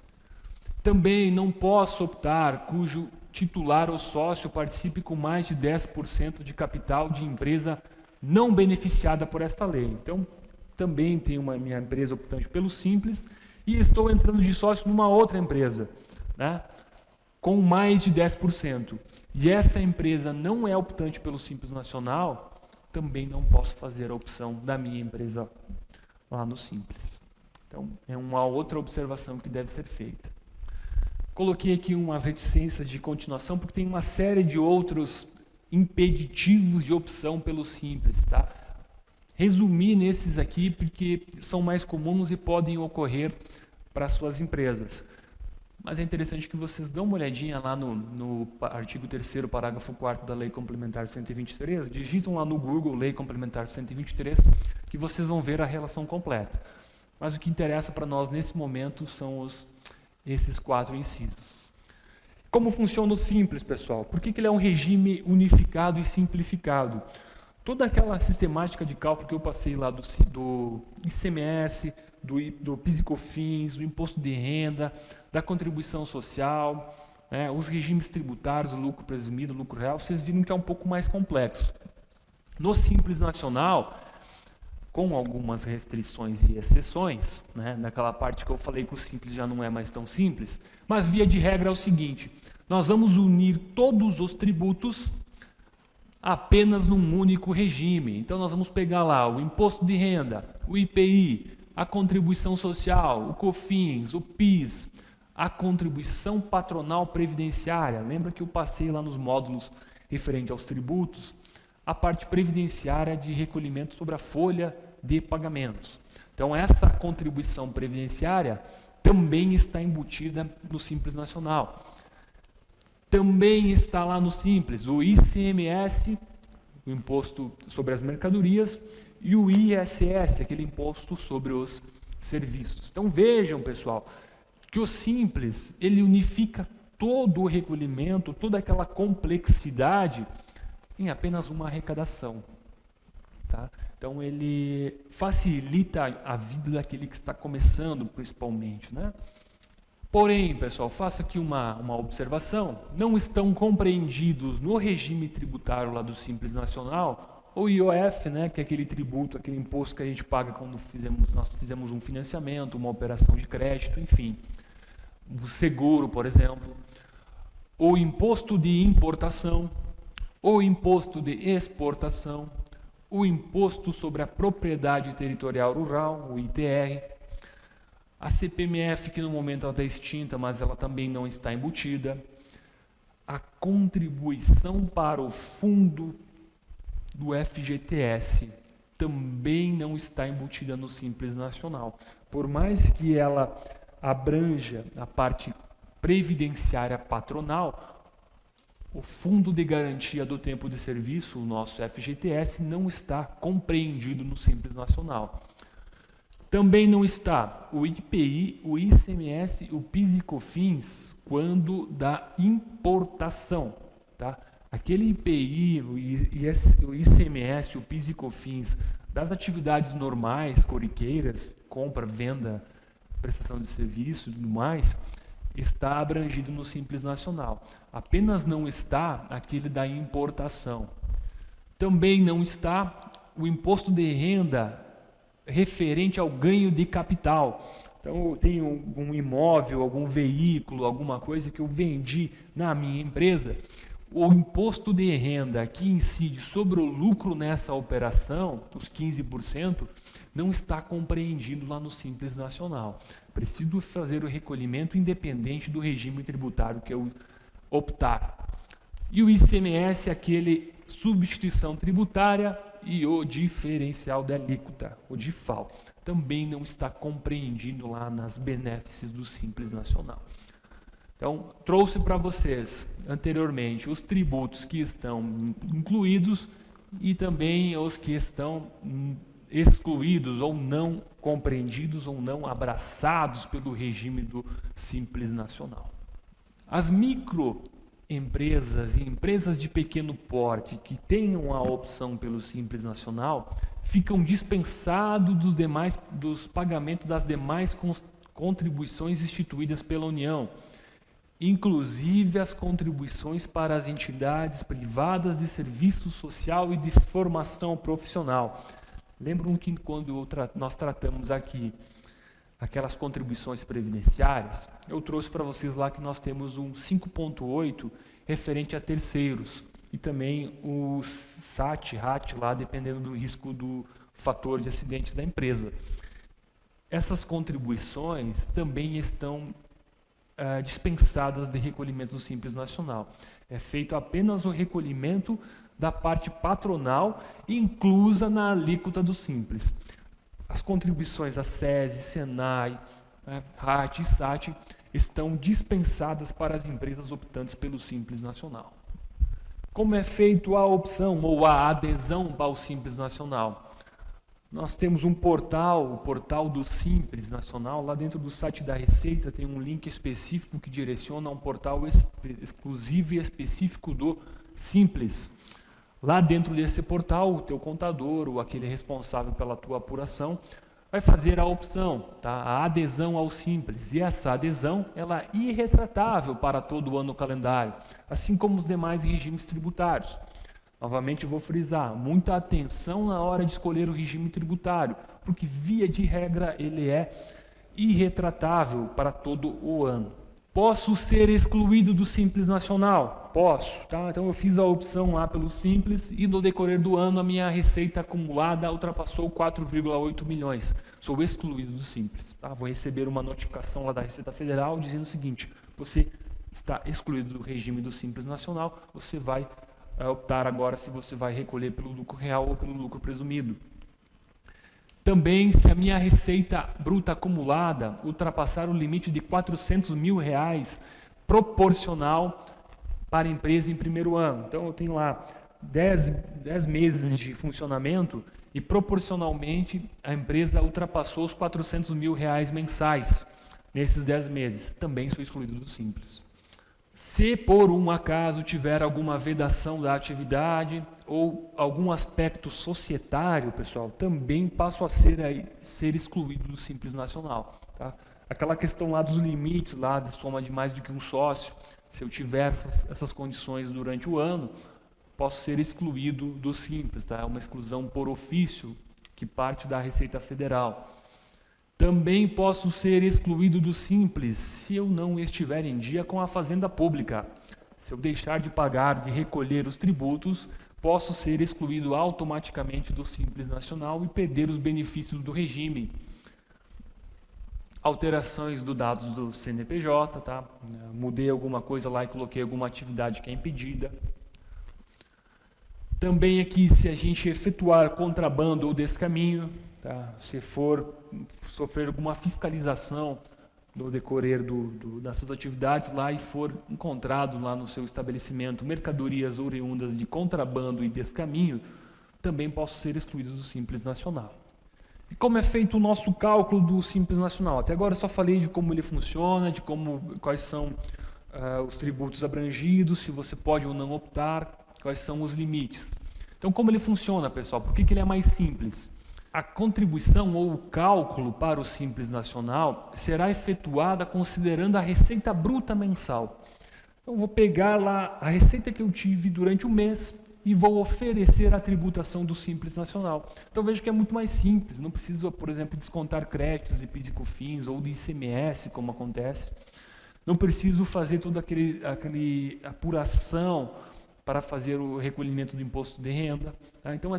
Também não posso optar cujo titular ou sócio participe com mais de 10% de capital de empresa não beneficiada por esta lei. Então, também tenho minha empresa optante pelo Simples e estou entrando de sócio numa outra empresa, né, com mais de 10%. E essa empresa não é optante pelo Simples Nacional, também não posso fazer a opção da minha empresa lá no Simples. Então, é uma outra observação que deve ser feita. Coloquei aqui umas reticências de continuação, porque tem uma série de outros impeditivos de opção pelo Simples. Tá? Resumi nesses aqui, porque são mais comuns e podem ocorrer para suas empresas. Mas é interessante que vocês dão uma olhadinha lá no artigo 3º, parágrafo 4º da Lei Complementar 123, digitam lá no Google Lei Complementar 123, que vocês vão ver a relação completa. Mas o que interessa para nós nesse momento são esses 4 incisos. Como funciona o Simples, pessoal? Por que ele é um regime unificado e simplificado? Toda aquela sistemática de cálculo que eu passei lá do ICMS, do PIS e COFINS, do imposto de renda, da contribuição social, né, os regimes tributários, o lucro presumido, o lucro real, vocês viram que é um pouco mais complexo. No Simples Nacional, com algumas restrições e exceções, né, naquela parte que eu falei que o Simples já não é mais tão simples, mas via de regra é o seguinte: nós vamos unir todos os tributos apenas num único regime. Então nós vamos pegar lá o imposto de renda, o IPI, a contribuição social, o COFINS, o PIS, a contribuição patronal previdenciária. Lembra que eu passei lá nos módulos referente aos tributos a parte previdenciária de recolhimento sobre a folha de pagamentos. Então essa contribuição previdenciária também está embutida no Simples Nacional. Também está lá no Simples o ICMS, o Imposto sobre as Mercadorias, e o ISS, aquele imposto sobre os serviços. Então vejam, pessoal, que o Simples, ele unifica todo o recolhimento, toda aquela complexidade em apenas uma arrecadação. Tá? Então ele facilita a vida daquele que está começando, principalmente, né? Porém, pessoal, faço aqui uma observação: não estão compreendidos no regime tributário lá do Simples Nacional o IOF, né, que é aquele tributo, aquele imposto que a gente paga quando nós fizemos um financiamento, uma operação de crédito, enfim, o seguro, por exemplo, o imposto de importação, o imposto de exportação, o imposto sobre a propriedade territorial rural, o ITR, a CPMF, que no momento ela está extinta, mas ela também não está embutida, a contribuição para o fundo do FGTS também não está embutida no Simples Nacional. Por mais que ela abranja a parte previdenciária patronal, o Fundo de Garantia do Tempo de Serviço, o nosso FGTS, não está compreendido no Simples Nacional. Também não está o IPI, o ICMS, o PIS e COFINS quando da importação. Tá? Aquele IPI, o ICMS, o PIS e COFINS das atividades normais, corriqueiras, compra, venda, prestação de serviço e tudo mais, está abrangido no Simples Nacional. Apenas não está aquele da importação. Também não está o imposto de renda referente ao ganho de capital. Então, eu tenho um imóvel, algum veículo, alguma coisa que eu vendi na minha empresa. O imposto de renda que incide sobre o lucro nessa operação, os 15%, não está compreendido lá no Simples Nacional. Preciso fazer o recolhimento independente do regime tributário que eu optar. E o ICMS, aquele substituição tributária, e o diferencial da alíquota, o DIFAL, também não está compreendido lá nas benefícios do Simples Nacional. Então, trouxe para vocês anteriormente os tributos que estão incluídos e também os que estão excluídos ou não compreendidos ou não abraçados pelo regime do Simples Nacional. As microempresas e empresas de pequeno porte que tenham a opção pelo Simples Nacional ficam dispensados dos pagamentos das demais contribuições instituídas pela União, inclusive as contribuições para as entidades privadas de serviço social e de formação profissional. Lembram que quando nós tratamos aqui aquelas contribuições previdenciárias, eu trouxe para vocês lá que nós temos um 5.8 referente a terceiros e também o SAT, RAT lá, dependendo do risco do fator de acidente da empresa. Essas contribuições também estão dispensadas de recolhimento do Simples Nacional. É feito apenas o recolhimento da parte patronal inclusa na alíquota do Simples. As contribuições a SESI, SENAI, RAT e SAT estão dispensadas para as empresas optantes pelo Simples Nacional. Como é feito a opção ou a adesão ao Simples Nacional? Nós temos um portal, o portal do Simples Nacional. Lá dentro do site da Receita tem um link específico que direciona a um portal exclusivo e específico do Simples. Lá dentro desse portal, o teu contador ou aquele responsável pela tua apuração vai fazer a opção, tá? A adesão ao Simples. E essa adesão ela é irretratável para todo o ano calendário, assim como os demais regimes tributários. Novamente eu vou frisar, muita atenção na hora de escolher o regime tributário, porque via de regra ele é irretratável para todo o ano. Posso ser excluído do Simples Nacional? Posso, tá? Então eu fiz a opção lá pelo Simples e no decorrer do ano a minha receita acumulada ultrapassou 4,8 milhões. Sou excluído do Simples, tá? Vou receber uma notificação lá da Receita Federal dizendo o seguinte: você está excluído do regime do Simples Nacional, você vai optar agora se você vai recolher pelo lucro real ou pelo lucro presumido. Também, se a minha receita bruta acumulada ultrapassar o limite de R$400 mil proporcional para a empresa em primeiro ano. Então, eu tenho lá 10 meses de funcionamento e proporcionalmente a empresa ultrapassou os R$400 mil mensais nesses 10 meses. Também sou excluído do Simples. Se por um acaso tiver alguma vedação da atividade ou algum aspecto societário, pessoal, também passo a ser excluído do Simples Nacional. Tá? Aquela questão lá dos limites, lá de soma de mais do que um sócio, se eu tiver essas condições durante o ano, posso ser excluído do Simples. Tá? É uma exclusão por ofício que parte da Receita Federal. Também posso ser excluído do Simples se eu não estiver em dia com a Fazenda Pública. Se eu deixar de pagar, de recolher os tributos, posso ser excluído automaticamente do Simples Nacional e perder os benefícios do regime. alterações dos dados do CNPJ, tá? Mudei alguma coisa lá e coloquei alguma atividade que é impedida. Também aqui, se a gente efetuar contrabando ou descaminho, tá? Se for sofrer alguma fiscalização no decorrer dessas atividades lá e for encontrado lá no seu estabelecimento mercadorias oriundas de contrabando e descaminho, também posso ser excluído do Simples Nacional. E como é feito o nosso cálculo do Simples Nacional? Até agora eu só falei de como ele funciona, de quais são os tributos abrangidos, se você pode ou não optar, quais são os limites. Então, como ele funciona, pessoal? Por que ele é mais simples? A contribuição ou o cálculo para o Simples Nacional será efetuada considerando a receita bruta mensal. Eu vou pegar lá a receita que eu tive durante o mês e vou oferecer a tributação do Simples Nacional. Então veja que é muito mais simples, não preciso, por exemplo, descontar créditos de PIS e COFINS ou de ICMS, como acontece. Não preciso fazer toda aquele apuração para fazer o recolhimento do imposto de renda. Tá? Então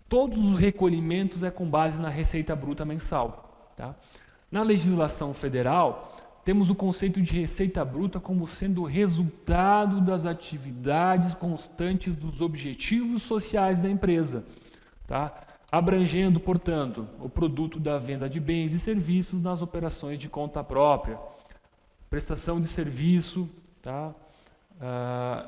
todos os recolhimentos é com base na receita bruta mensal. Tá? Na legislação federal, temos o conceito de receita bruta como sendo o resultado das atividades constantes dos objetivos sociais da empresa, tá? Abrangendo, portanto, o produto da venda de bens e serviços nas operações de conta própria, prestação de serviço, tá?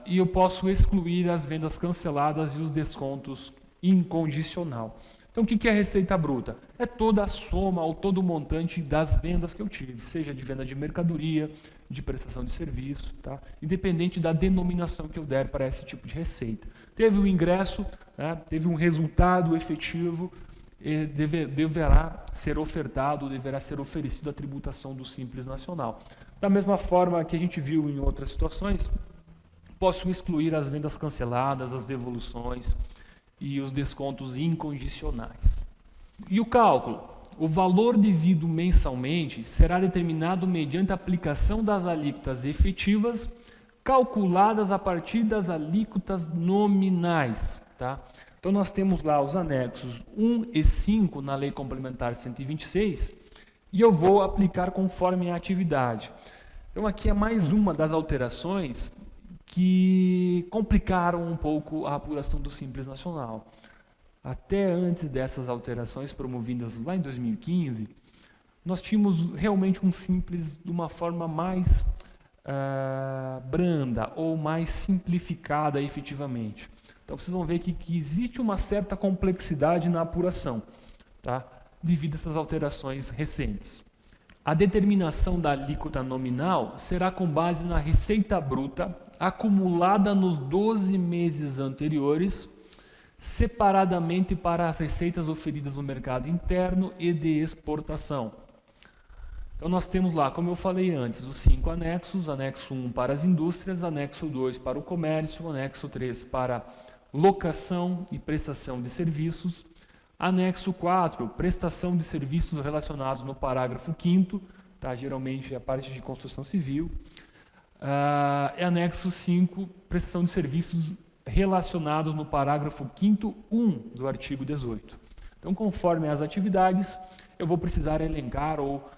E eu posso excluir as vendas canceladas e os descontos incondicional. Então, o que é a receita bruta? É toda a soma ou todo o montante das vendas que eu tive, seja de venda de mercadoria, de prestação de serviço, tá? Independente da denominação que eu der para esse tipo de receita. Teve um ingresso, né? Teve um resultado efetivo, deverá ser ofertado, deverá ser oferecido a tributação do Simples Nacional. Da mesma forma que a gente viu em outras situações, posso excluir as vendas canceladas, as devoluções e os descontos incondicionais. E o cálculo? O valor devido mensalmente será determinado mediante a aplicação das alíquotas efetivas calculadas a partir das alíquotas nominais. Tá? Então nós temos lá os anexos 1 e 5 na Lei Complementar 126 e eu vou aplicar conforme a atividade. Então aqui é mais uma das alterações que complicaram um pouco a apuração do Simples Nacional. Até antes dessas alterações promovidas lá em 2015, nós tínhamos realmente um Simples de uma forma mais branda ou mais simplificada efetivamente. Então vocês vão ver que existe uma certa complexidade na apuração, tá? Devido a essas alterações recentes. A determinação da alíquota nominal será com base na receita bruta acumulada nos 12 meses anteriores, separadamente para as receitas oferidas no mercado interno e de exportação. Então nós temos lá, como eu falei antes, os 5 anexos, anexo 1 para as indústrias, anexo 2 para o comércio, anexo 3 para locação e prestação de serviços, anexo 4, prestação de serviços relacionados no parágrafo 5º, tá? Geralmente é a parte de construção civil, e anexo 5, prestação de serviços relacionados no parágrafo 5º, 1 do artigo 18. Então, conforme as atividades, eu vou precisar elencar ou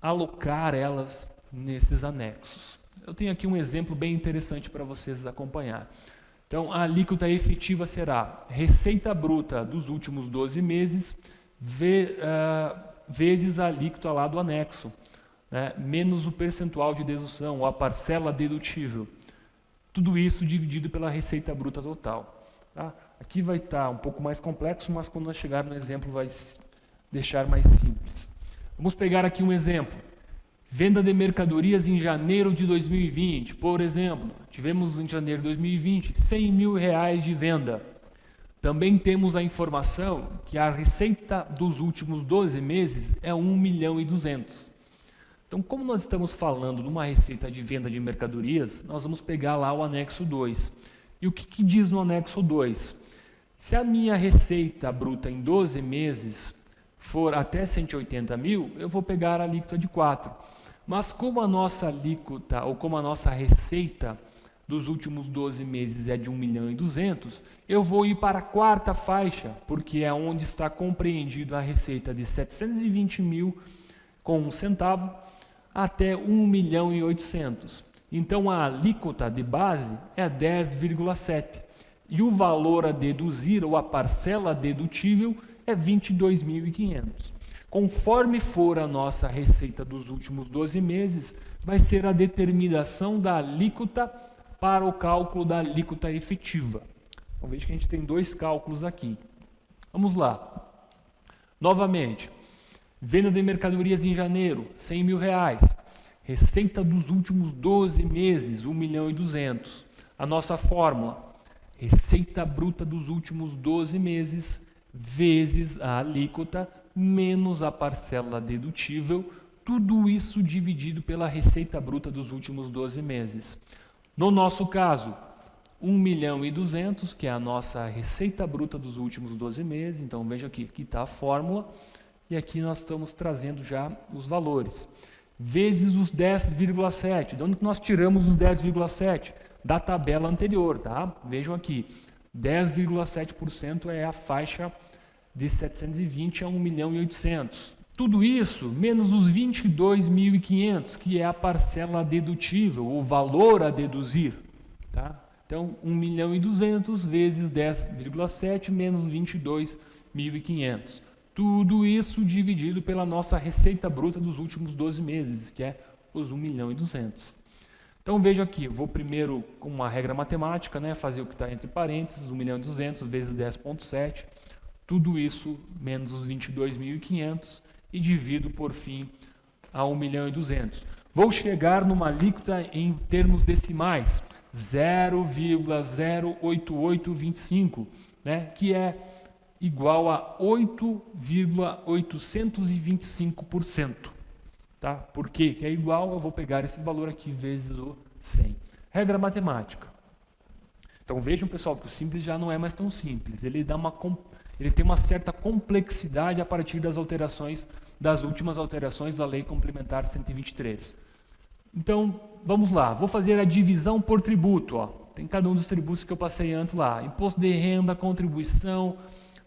alocar elas nesses anexos. Eu tenho aqui um exemplo bem interessante para vocês acompanhar. Então, a alíquota efetiva será receita bruta dos últimos 12 meses vezes a alíquota lá do anexo, né, menos o percentual de dedução, ou a parcela dedutível. Tudo isso dividido pela receita bruta total. Tá? Aqui vai estar um pouco mais complexo, mas quando nós chegar no exemplo vai deixar mais simples. Vamos pegar aqui um exemplo. Venda de mercadorias em janeiro de 2020, por exemplo. Tivemos em janeiro de 2020 R$100 mil de venda. Também temos a informação que a receita dos últimos 12 meses é 1.200.000. Então, como nós estamos falando de uma receita de venda de mercadorias, nós vamos pegar lá o anexo 2. E o que diz no anexo 2? Se a minha receita bruta em 12 meses for até 180 mil, eu vou pegar a alíquota de 4. Mas como a nossa alíquota, ou como a nossa receita dos últimos 12 meses é de 1.200.000, eu vou ir para a quarta faixa, porque é onde está compreendido a receita de 720.000 com 1 centavo até 1.800.000. Então a alíquota de base é 10,7 e o valor a deduzir ou a parcela dedutível é 22.500. Conforme for a nossa receita dos últimos 12 meses, vai ser a determinação da alíquota para o cálculo da alíquota efetiva. Então veja que a gente tem 2 cálculos aqui. Vamos lá. Novamente, venda de mercadorias em janeiro, R$100.000. Receita dos últimos 12 meses, 1.200.000. A nossa fórmula, receita bruta dos últimos 12 meses vezes a alíquota menos a parcela dedutível, tudo isso dividido pela receita bruta dos últimos 12 meses. No nosso caso, 1.200.000, que é a nossa receita bruta dos últimos 12 meses. Então veja aqui está a fórmula e aqui nós estamos trazendo já os valores. Vezes os 10,7. De onde nós tiramos os 10,7? Da tabela anterior, tá? Vejam aqui, 10,7% é a faixa de 720 a 1.800.000. Tudo isso menos os 22.500, que é a parcela dedutível, o valor a deduzir. Tá? Então, 1.200.000 vezes 10,7 menos 22.500. Tudo isso dividido pela nossa receita bruta dos últimos 12 meses, que é os 1.200.000. Então, veja aqui, vou primeiro, com uma regra matemática, né, fazer o que está entre parênteses, 1.200.000 vezes 10,7, tudo isso menos os 22.500 e divido, por fim, a 1.200.000. Vou chegar numa alíquota em termos decimais, 0,08825, né, que é igual a 8,825%. Tá? Por quê? Que é igual, eu vou pegar esse valor aqui vezes o 100. Regra matemática. Então vejam, pessoal, que o simples já não é mais tão simples. Ele tem uma certa complexidade a partir das alterações, das últimas alterações da Lei Complementar 123. Então, vamos lá. Vou fazer a divisão por tributo. Ó. Tem cada um dos tributos que eu passei antes lá. Imposto de renda, contribuição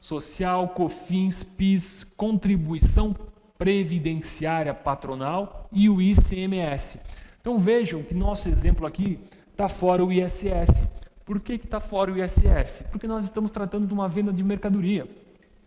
social, COFINS, PIS, contribuição previdenciária patronal e o ICMS. Então vejam que nosso exemplo aqui está fora o ISS. Por que está fora o ISS? Porque nós estamos tratando de uma venda de mercadoria.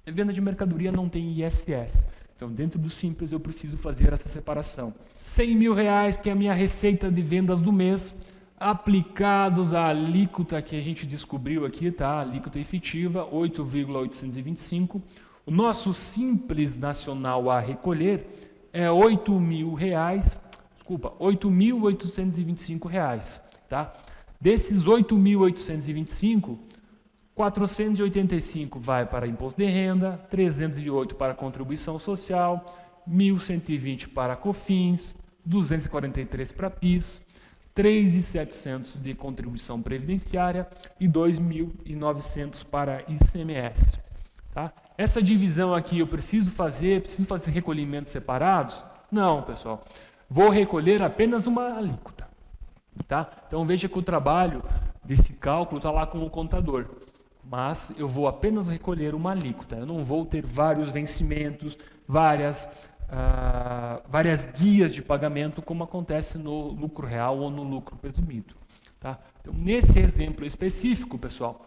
A venda de mercadoria não tem ISS. Então dentro do Simples eu preciso fazer essa separação. R$100.000, que é a minha receita de vendas do mês, aplicados à alíquota que a gente descobriu aqui, tá? A alíquota efetiva, 8,825. O nosso Simples Nacional a recolher é R$8.825, tá? Desses 8.825, 485 vai para imposto de renda, 308 para contribuição social, 1.120 para COFINS, 243 para PIS, 3.700 de contribuição previdenciária e 2.900 para ICMS. Tá? Essa divisão aqui eu preciso fazer recolhimentos separados? Não, pessoal. Vou recolher apenas uma alíquota. Tá? Então veja que o trabalho desse cálculo está lá com o contador. Mas eu vou apenas recolher uma alíquota. Eu não vou ter vários vencimentos, várias guias de pagamento, como acontece no lucro real ou no lucro presumido. Tá? Então, nesse exemplo específico, pessoal,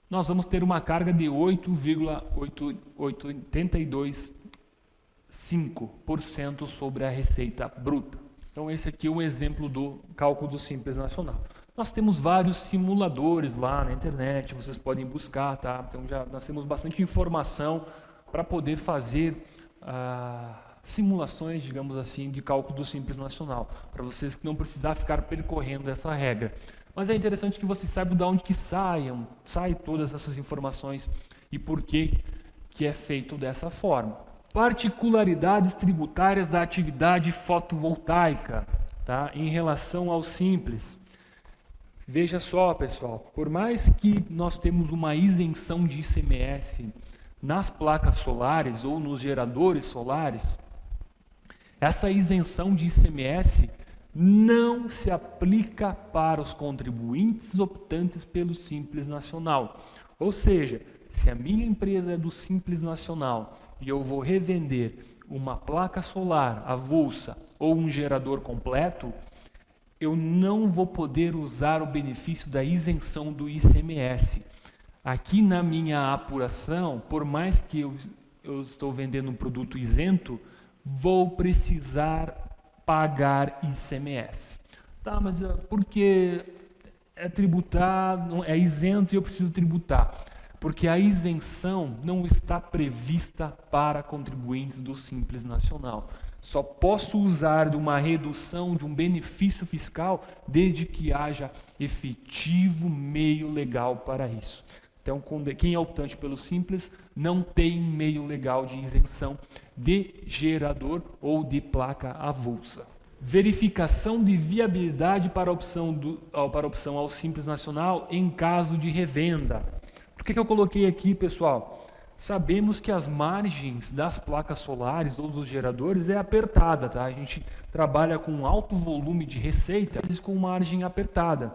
nós vamos ter uma carga de 8,825% sobre a receita bruta. Então, esse aqui é um exemplo do cálculo do Simples Nacional. Nós temos vários simuladores lá na internet, vocês podem buscar, tá? Então, nós temos bastante informação para poder fazer simulações, digamos assim, de cálculo do Simples Nacional, para vocês que não precisar ficar percorrendo essa regra. Mas é interessante que vocês saibam de onde que saem todas essas informações e por que é feito dessa forma. Particularidades tributárias da atividade fotovoltaica, tá? Em relação ao Simples. Veja só, pessoal, por mais que nós temos uma isenção de ICMS nas placas solares ou nos geradores solares, essa isenção de ICMS não se aplica para os contribuintes optantes pelo Simples Nacional. Ou seja, se a minha empresa é do Simples Nacional e eu vou revender uma placa solar avulsa ou um gerador completo, eu não vou poder usar o benefício da isenção do ICMS. Aqui na minha apuração, por mais que eu estou vendendo um produto isento, vou precisar pagar ICMS. Tá, mas por que é tributar, não é isento e eu preciso tributar? Porque a isenção não está prevista para contribuintes do Simples Nacional. Só posso usar de uma redução de um benefício fiscal desde que haja efetivo meio legal para isso. Então, quem é optante pelo Simples não tem meio legal de isenção de gerador ou de placa avulsa. Verificação de viabilidade para a opção ao Simples Nacional em caso de revenda. Por que eu coloquei aqui, pessoal? Sabemos que as margens das placas solares ou dos geradores é apertada, tá? A gente trabalha com alto volume de receita, às vezes com margem apertada.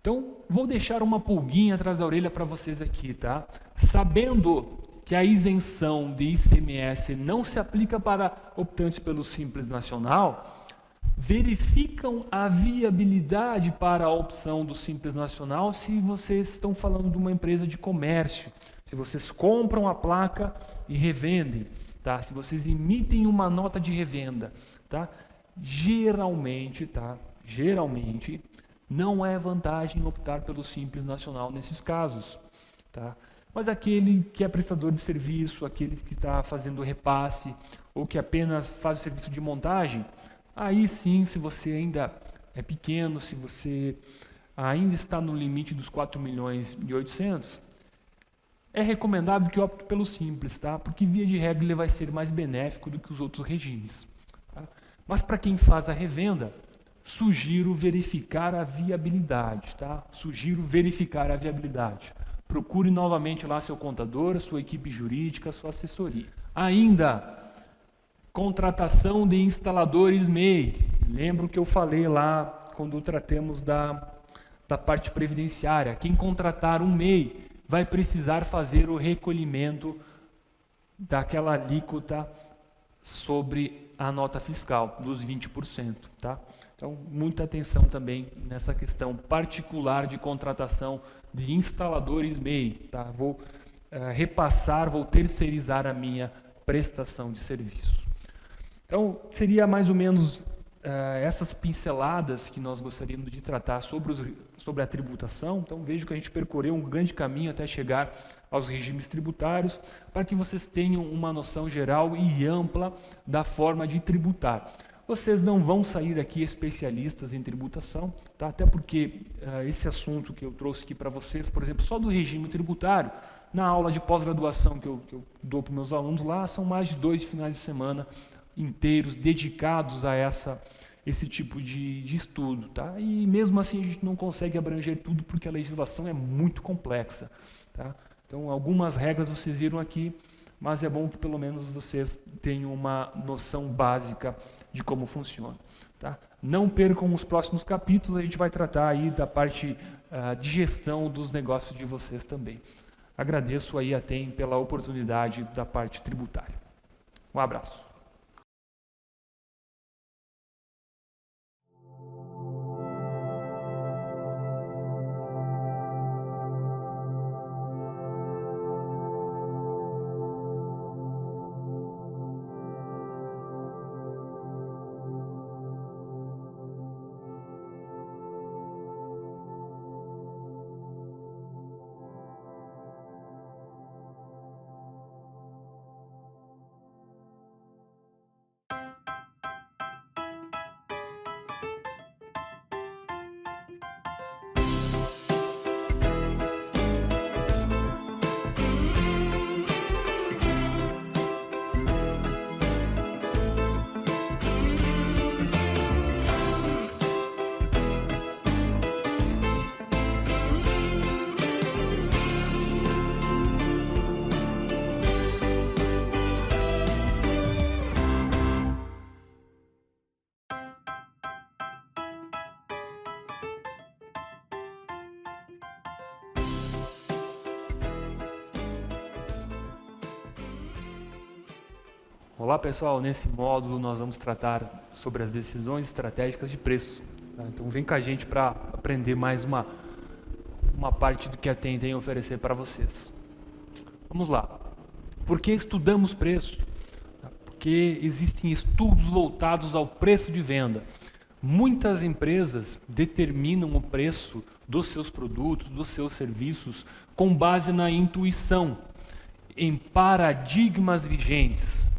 Então, vou deixar uma pulguinha atrás da orelha para vocês aqui, tá? Sabendo que a isenção de ICMS não se aplica para optantes pelo Simples Nacional, verificam a viabilidade para a opção do Simples Nacional se vocês estão falando de uma empresa de comércio, se vocês compram a placa e revendem, tá? Se vocês emitem uma nota de revenda, tá? Geralmente, não é vantagem optar pelo Simples Nacional nesses casos, tá? Mas aquele que é prestador de serviço, aquele que está fazendo repasse ou que apenas faz o serviço de montagem, aí sim, se você ainda é pequeno, se você ainda está no limite dos 4.800.000, é recomendável que opte pelo Simples, tá? Porque via de regra ele vai ser mais benéfico do que os outros regimes, tá? Mas para quem faz a revenda, sugiro verificar a viabilidade, tá? Procure novamente lá seu contador, sua equipe jurídica, sua assessoria. Ainda, contratação de instaladores MEI. Lembro que eu falei lá quando tratemos da parte previdenciária. Quem contratar um MEI vai precisar fazer o recolhimento daquela alíquota sobre a nota fiscal, dos 20%, tá? Então, muita atenção também nessa questão particular de contratação de instaladores MEI, tá? Vou vou terceirizar a minha prestação de serviço. Então, seria mais ou menos essas pinceladas que nós gostaríamos de tratar sobre a tributação. Então, vejo que a gente percorreu um grande caminho até chegar aos regimes tributários, para que vocês tenham uma noção geral e ampla da forma de tributar. Vocês não vão sair daqui especialistas em tributação, tá? Até porque esse assunto que eu trouxe aqui para vocês, por exemplo, só do regime tributário, na aula de pós-graduação que eu dou para os meus alunos lá, são mais de 2 finais de semana inteiros dedicados a esse tipo de estudo, tá? E mesmo assim a gente não consegue abranger tudo porque a legislação é muito complexa, tá? Então, algumas regras vocês viram aqui, mas é bom que pelo menos vocês tenham uma noção básica de como funciona, tá? Não percam os próximos capítulos, a gente vai tratar aí da parte de gestão dos negócios de vocês também. Agradeço aí a TEM pela oportunidade da parte tributária. Um abraço. Olá pessoal, nesse módulo nós vamos tratar sobre as decisões estratégicas de preço. Tá? Então vem com a gente para aprender mais uma parte do que a TEM tem a oferecer para vocês. Vamos lá. Por que estudamos preço? Porque existem estudos voltados ao preço de venda. Muitas empresas determinam o preço dos seus produtos, dos seus serviços, com base na intuição, em paradigmas vigentes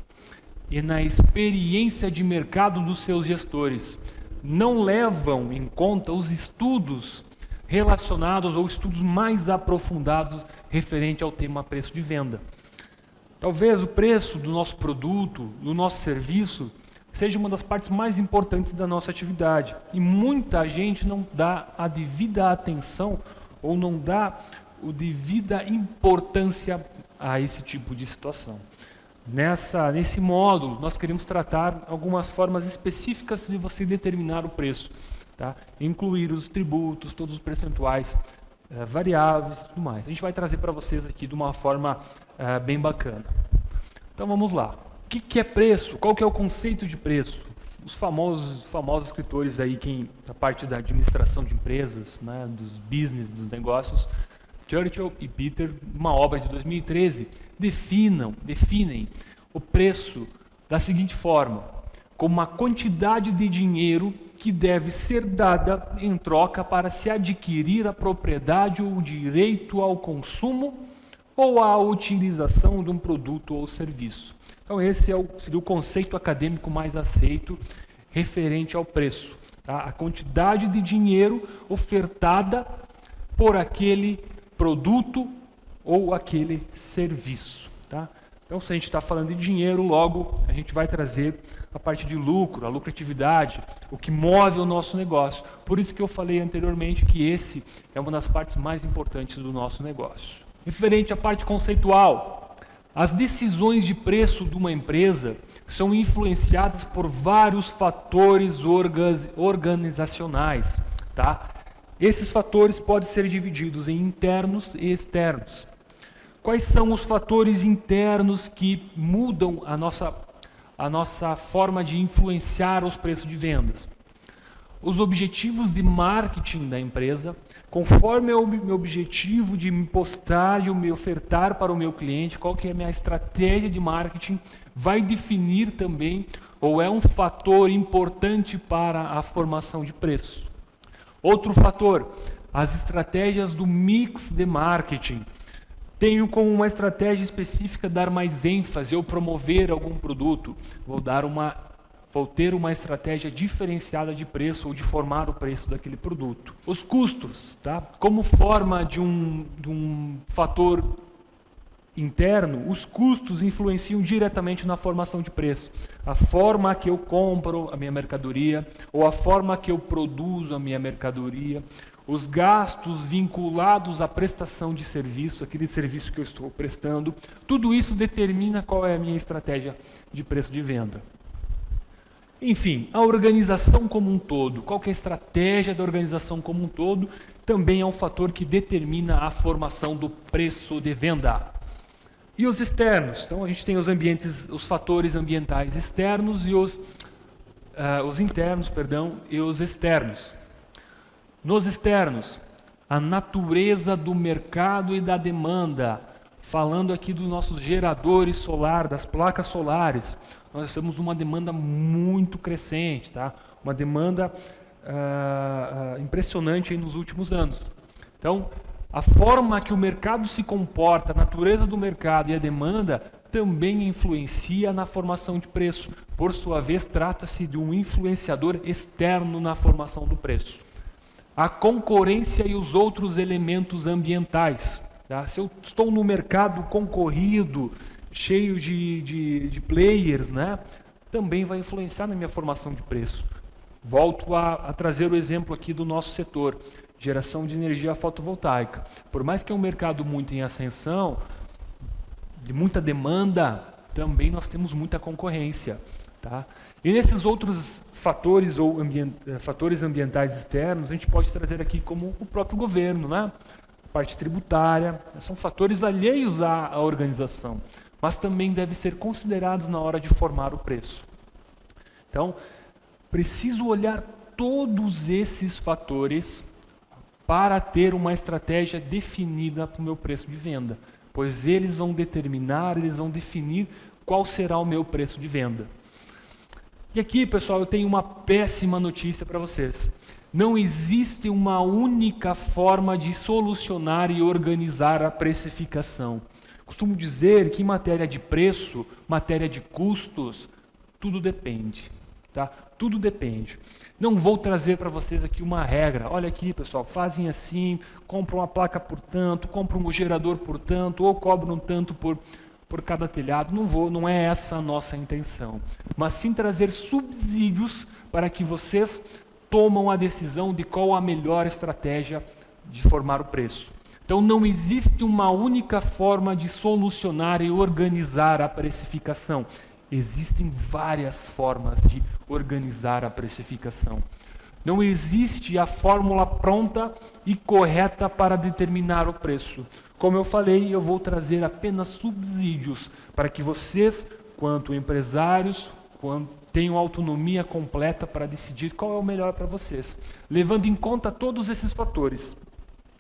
e na experiência de mercado dos seus gestores. Não levam em conta os estudos relacionados ou estudos mais aprofundados referente ao tema preço de venda. Talvez o preço do nosso produto, do nosso serviço, seja uma das partes mais importantes da nossa atividade. E muita gente não dá a devida atenção ou não dá a devida importância a esse tipo de situação. Nesse módulo, nós queremos tratar algumas formas específicas de você determinar o preço. Tá? Incluir os tributos, todos os percentuais variáveis e tudo mais. A gente vai trazer para vocês aqui de uma forma bem bacana. Então vamos lá. O que é preço? Qual que é o conceito de preço? Os famosos escritores aí, a parte da administração de empresas, né, dos business, dos negócios, Churchill e Peter, uma obra de 2013, definem o preço da seguinte forma: como uma quantidade de dinheiro que deve ser dada em troca para se adquirir a propriedade ou o direito ao consumo ou à utilização de um produto ou serviço. Então esse seria o conceito acadêmico mais aceito referente ao preço. Tá? A quantidade de dinheiro ofertada por aquele produto ou aquele serviço. Tá? Então, se a gente está falando de dinheiro, logo a gente vai trazer a parte de lucro, a lucratividade, o que move o nosso negócio. Por isso que eu falei anteriormente que esse é uma das partes mais importantes do nosso negócio. Referente à parte conceitual, as decisões de preço de uma empresa são influenciadas por vários fatores organizacionais. Tá? Esses fatores podem ser divididos em internos e externos. Quais são os fatores internos que mudam a nossa forma de influenciar os preços de vendas? Os objetivos de marketing da empresa, conforme é o meu objetivo de me postar e me ofertar para o meu cliente, qual que é a minha estratégia de marketing, vai definir também, ou é um fator importante para a formação de preço. Outro fator, as estratégias do mix de marketing. Tenho como uma estratégia específica dar mais ênfase ou promover algum produto. Vou ter uma estratégia diferenciada de preço ou de formar o preço daquele produto. Os custos, tá? Como forma de um fator interno, os custos influenciam diretamente na formação de preço. A forma que eu compro a minha mercadoria ou a forma que eu produzo a minha mercadoria, os gastos vinculados à prestação de serviço, aquele serviço que eu estou prestando, tudo isso determina qual é a minha estratégia de preço de venda. Enfim, a organização como um todo, qual que é a estratégia da organização como um todo, também é um fator que determina a formação do preço de venda. E os externos? Então a gente tem os fatores ambientais externos e os internos, e os externos. Nos externos, a natureza do mercado e da demanda. Falando aqui dos nossos geradores solar, das placas solares, nós temos uma demanda muito crescente, tá? Uma demanda impressionante aí nos últimos anos. Então, a forma que o mercado se comporta, a natureza do mercado e a demanda também influencia na formação de preço. Por sua vez, trata-se de um influenciador externo na formação do preço. A concorrência e os outros elementos ambientais. Tá? Se eu estou no mercado concorrido, cheio de players, né, também vai influenciar na minha formação de preço. Volto a trazer o exemplo aqui do nosso setor, geração de energia fotovoltaica. Por mais que é um mercado muito em ascensão, de muita demanda, também nós temos muita concorrência. Tá? E nesses outros fatores ou fatores ambientais externos, a gente pode trazer aqui como o próprio governo, né? Parte tributária, são fatores alheios à organização. mas também devem ser considerados na hora de formar o preço. Então, preciso olhar todos esses fatores para ter uma estratégia definida para o meu preço de venda, pois eles vão definir qual será o meu preço de venda. E aqui, pessoal, eu tenho uma péssima notícia para vocês. Não existe uma única forma de solucionar e organizar a precificação. Costumo dizer que em matéria de preço, matéria de custos, tudo depende. Tá? Tudo depende. Não vou trazer para vocês aqui uma regra. Olha aqui, pessoal, fazem assim, compram uma placa por tanto, compram um gerador por tanto, ou cobram tanto por cada telhado. Não é essa a nossa intenção. Mas sim trazer subsídios para que vocês tomam a decisão de qual a melhor estratégia de formar o preço. Então não existe uma única forma de solucionar e organizar a precificação. Existem várias formas de organizar a precificação. Não existe a fórmula pronta e correta para determinar o preço. Como eu falei, eu vou trazer apenas subsídios para que vocês, quanto empresários, tenham autonomia completa para decidir qual é o melhor para vocês, levando em conta todos esses fatores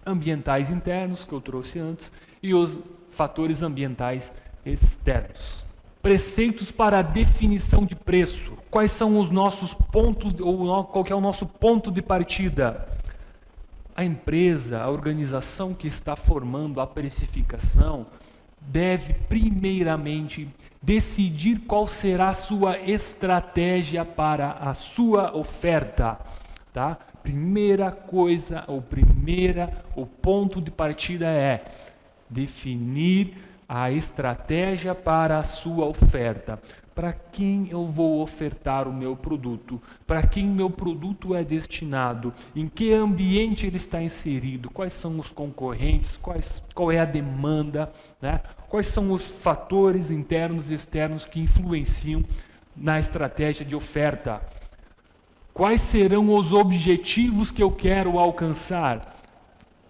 ambientais internos que eu trouxe antes e os fatores ambientais externos. Preceitos para a definição de preço. Quais são os nossos pontos, ou qual que é o nosso ponto de partida? A empresa, a organização que está formando a precificação deve primeiramente decidir qual será a sua estratégia para a sua oferta, tá? Primeira coisa, o ponto de partida é definir a estratégia para a sua oferta. Para quem eu vou ofertar o meu produto? Para quem meu produto é destinado? Em que ambiente ele está inserido? Quais são os concorrentes? Qual é a demanda? Né? Quais são os fatores internos e externos que influenciam na estratégia de oferta? Quais serão os objetivos que eu quero alcançar?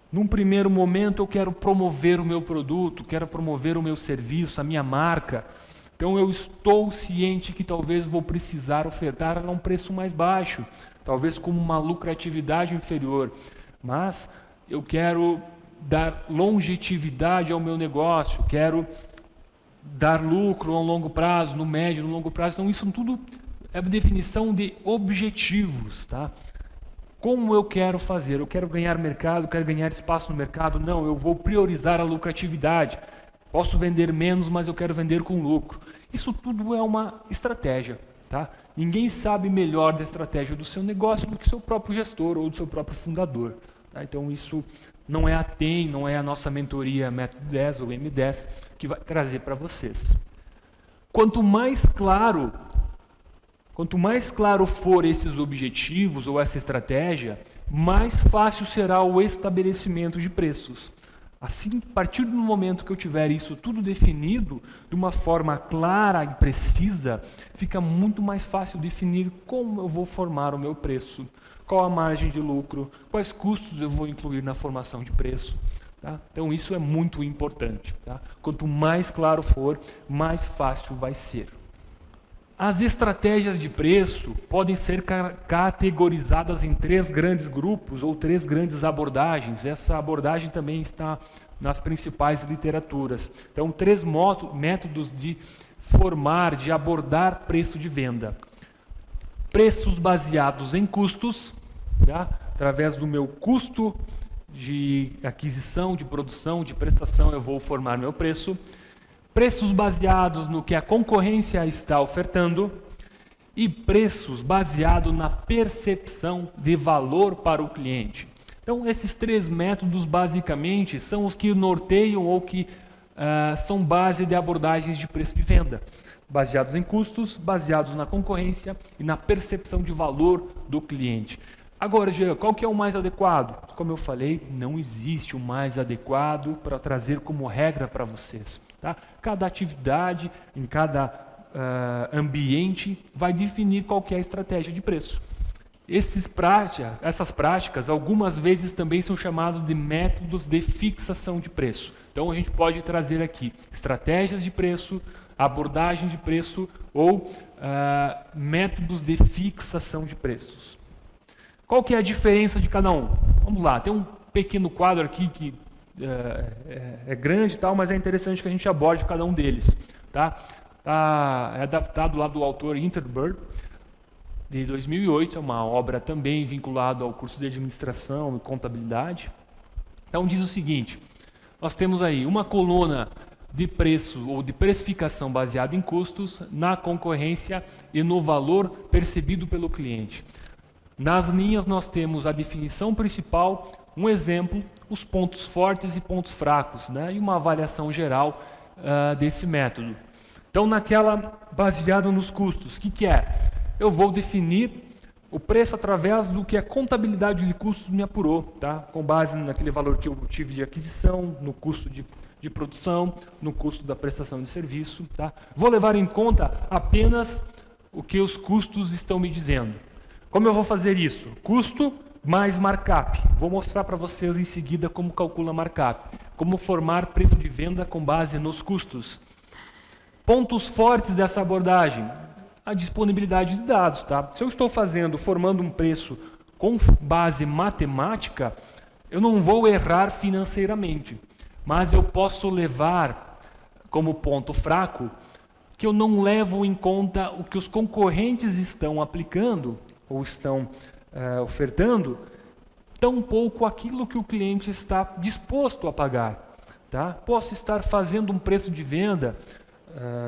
Num primeiro momento eu quero promover o meu produto, quero promover o meu serviço, a minha marca. Então eu estou ciente que talvez vou precisar ofertar a um preço mais baixo, talvez com uma lucratividade inferior, mas eu quero dar longevidade ao meu negócio, quero dar lucro a longo prazo, no médio, no longo prazo. Então isso tudo é definição de objetivos, tá? Como eu quero fazer? Eu quero ganhar mercado, quero ganhar espaço no mercado? Não, eu vou priorizar a lucratividade. Posso vender menos, mas eu quero vender com lucro. Isso tudo é uma estratégia, tá? Ninguém sabe melhor da estratégia do seu negócio do que o seu próprio gestor ou do seu próprio fundador. Tá? Então isso não é a TEM, não é a nossa mentoria Método 10 ou M10 que vai trazer para vocês. Quanto mais claro for esses objetivos ou essa estratégia, mais fácil será o estabelecimento de preços. Assim, a partir do momento que eu tiver isso tudo definido, de uma forma clara e precisa, fica muito mais fácil definir como eu vou formar o meu preço, qual a margem de lucro, quais custos eu vou incluir na formação de preço. Tá? Então isso é muito importante. Tá? Quanto mais claro for, mais fácil vai ser. As estratégias de preço podem ser categorizadas em 3 grandes grupos ou 3 grandes abordagens. Essa abordagem também está nas principais literaturas. Então, 3 métodos de formar, de abordar preço de venda. Preços baseados em custos, tá? Através do meu custo de aquisição, de produção, de prestação, eu vou formar meu preço. Preços baseados no que a concorrência está ofertando e preços baseados na percepção de valor para o cliente. Então, esses 3 métodos, basicamente, são os que norteiam ou que são base de abordagens de preço de venda. Baseados em custos, baseados na concorrência e na percepção de valor do cliente. Agora, Jean, qual que é o mais adequado? Como eu falei, não existe o mais adequado para trazer como regra para vocês. Tá? Cada atividade, em cada ambiente, vai definir qual que é a estratégia de preço. Essas práticas, algumas vezes também são chamadas de métodos de fixação de preço. Então, a gente pode trazer aqui estratégias de preço, abordagem de preço ou métodos de fixação de preços. Qual que é a diferença de cada um? Vamos lá, tem um pequeno quadro aqui que é grande, tal, mas é interessante que a gente aborde cada um deles. Tá? É adaptado lá do autor Interbird, de 2008, é uma obra também vinculada ao curso de administração e contabilidade. Então diz o seguinte, nós temos aí uma coluna de preço ou de precificação baseada em custos, na concorrência e no valor percebido pelo cliente. Nas linhas nós temos a definição principal, um exemplo, os pontos fortes e pontos fracos, né? E uma avaliação geral desse método. Então naquela baseada nos custos, o que é? Eu vou definir o preço através do que a contabilidade de custos me apurou, tá? Com base naquele valor que eu tive de aquisição, no custo de produção, no custo da prestação de serviço. Tá? Vou levar em conta apenas o que os custos estão me dizendo. Como eu vou fazer isso? Custo mais markup. Vou mostrar para vocês em seguida como calcula markup. Como formar preço de venda com base nos custos. Pontos fortes dessa abordagem. A disponibilidade de dados. Tá? Se eu estou formando um preço com base matemática, eu não vou errar financeiramente, mas eu posso levar como ponto fraco que eu não levo em conta o que os concorrentes estão aplicando ou estão ofertando, tampouco aquilo que o cliente está disposto a pagar. Tá? Posso estar fazendo um preço de venda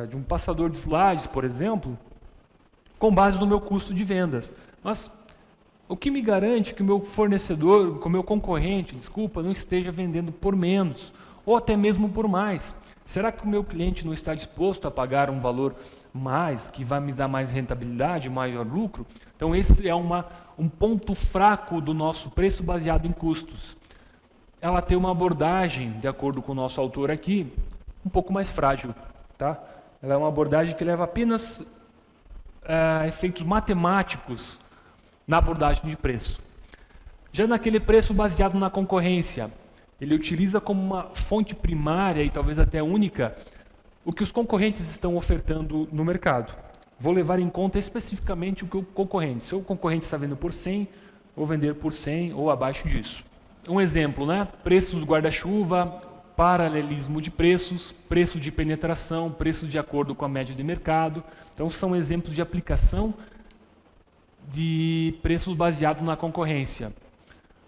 de um passador de slides, por exemplo, com base no meu custo de vendas. Mas o que me garante que o meu fornecedor, que o meu concorrente, não esteja vendendo por menos ou até mesmo por mais? Será que o meu cliente não está disposto a pagar um valor mais, que vai me dar mais rentabilidade, maior lucro? Então esse é um ponto fraco do nosso preço baseado em custos. Ela tem uma abordagem, de acordo com o nosso autor aqui, um pouco mais frágil. Tá? Ela é uma abordagem que leva apenas efeitos matemáticos na abordagem de preço. Já naquele preço baseado na concorrência, ele utiliza como uma fonte primária e talvez até única o que os concorrentes estão ofertando no mercado. Vou levar em conta especificamente o que o concorrente, se o concorrente está vendendo por 100, vou vender por 100 ou abaixo disso. Um exemplo, né? Preços do guarda-chuva, paralelismo de preços, preço de penetração, preço de acordo com a média de mercado. Então são exemplos de aplicação de preços baseados na concorrência.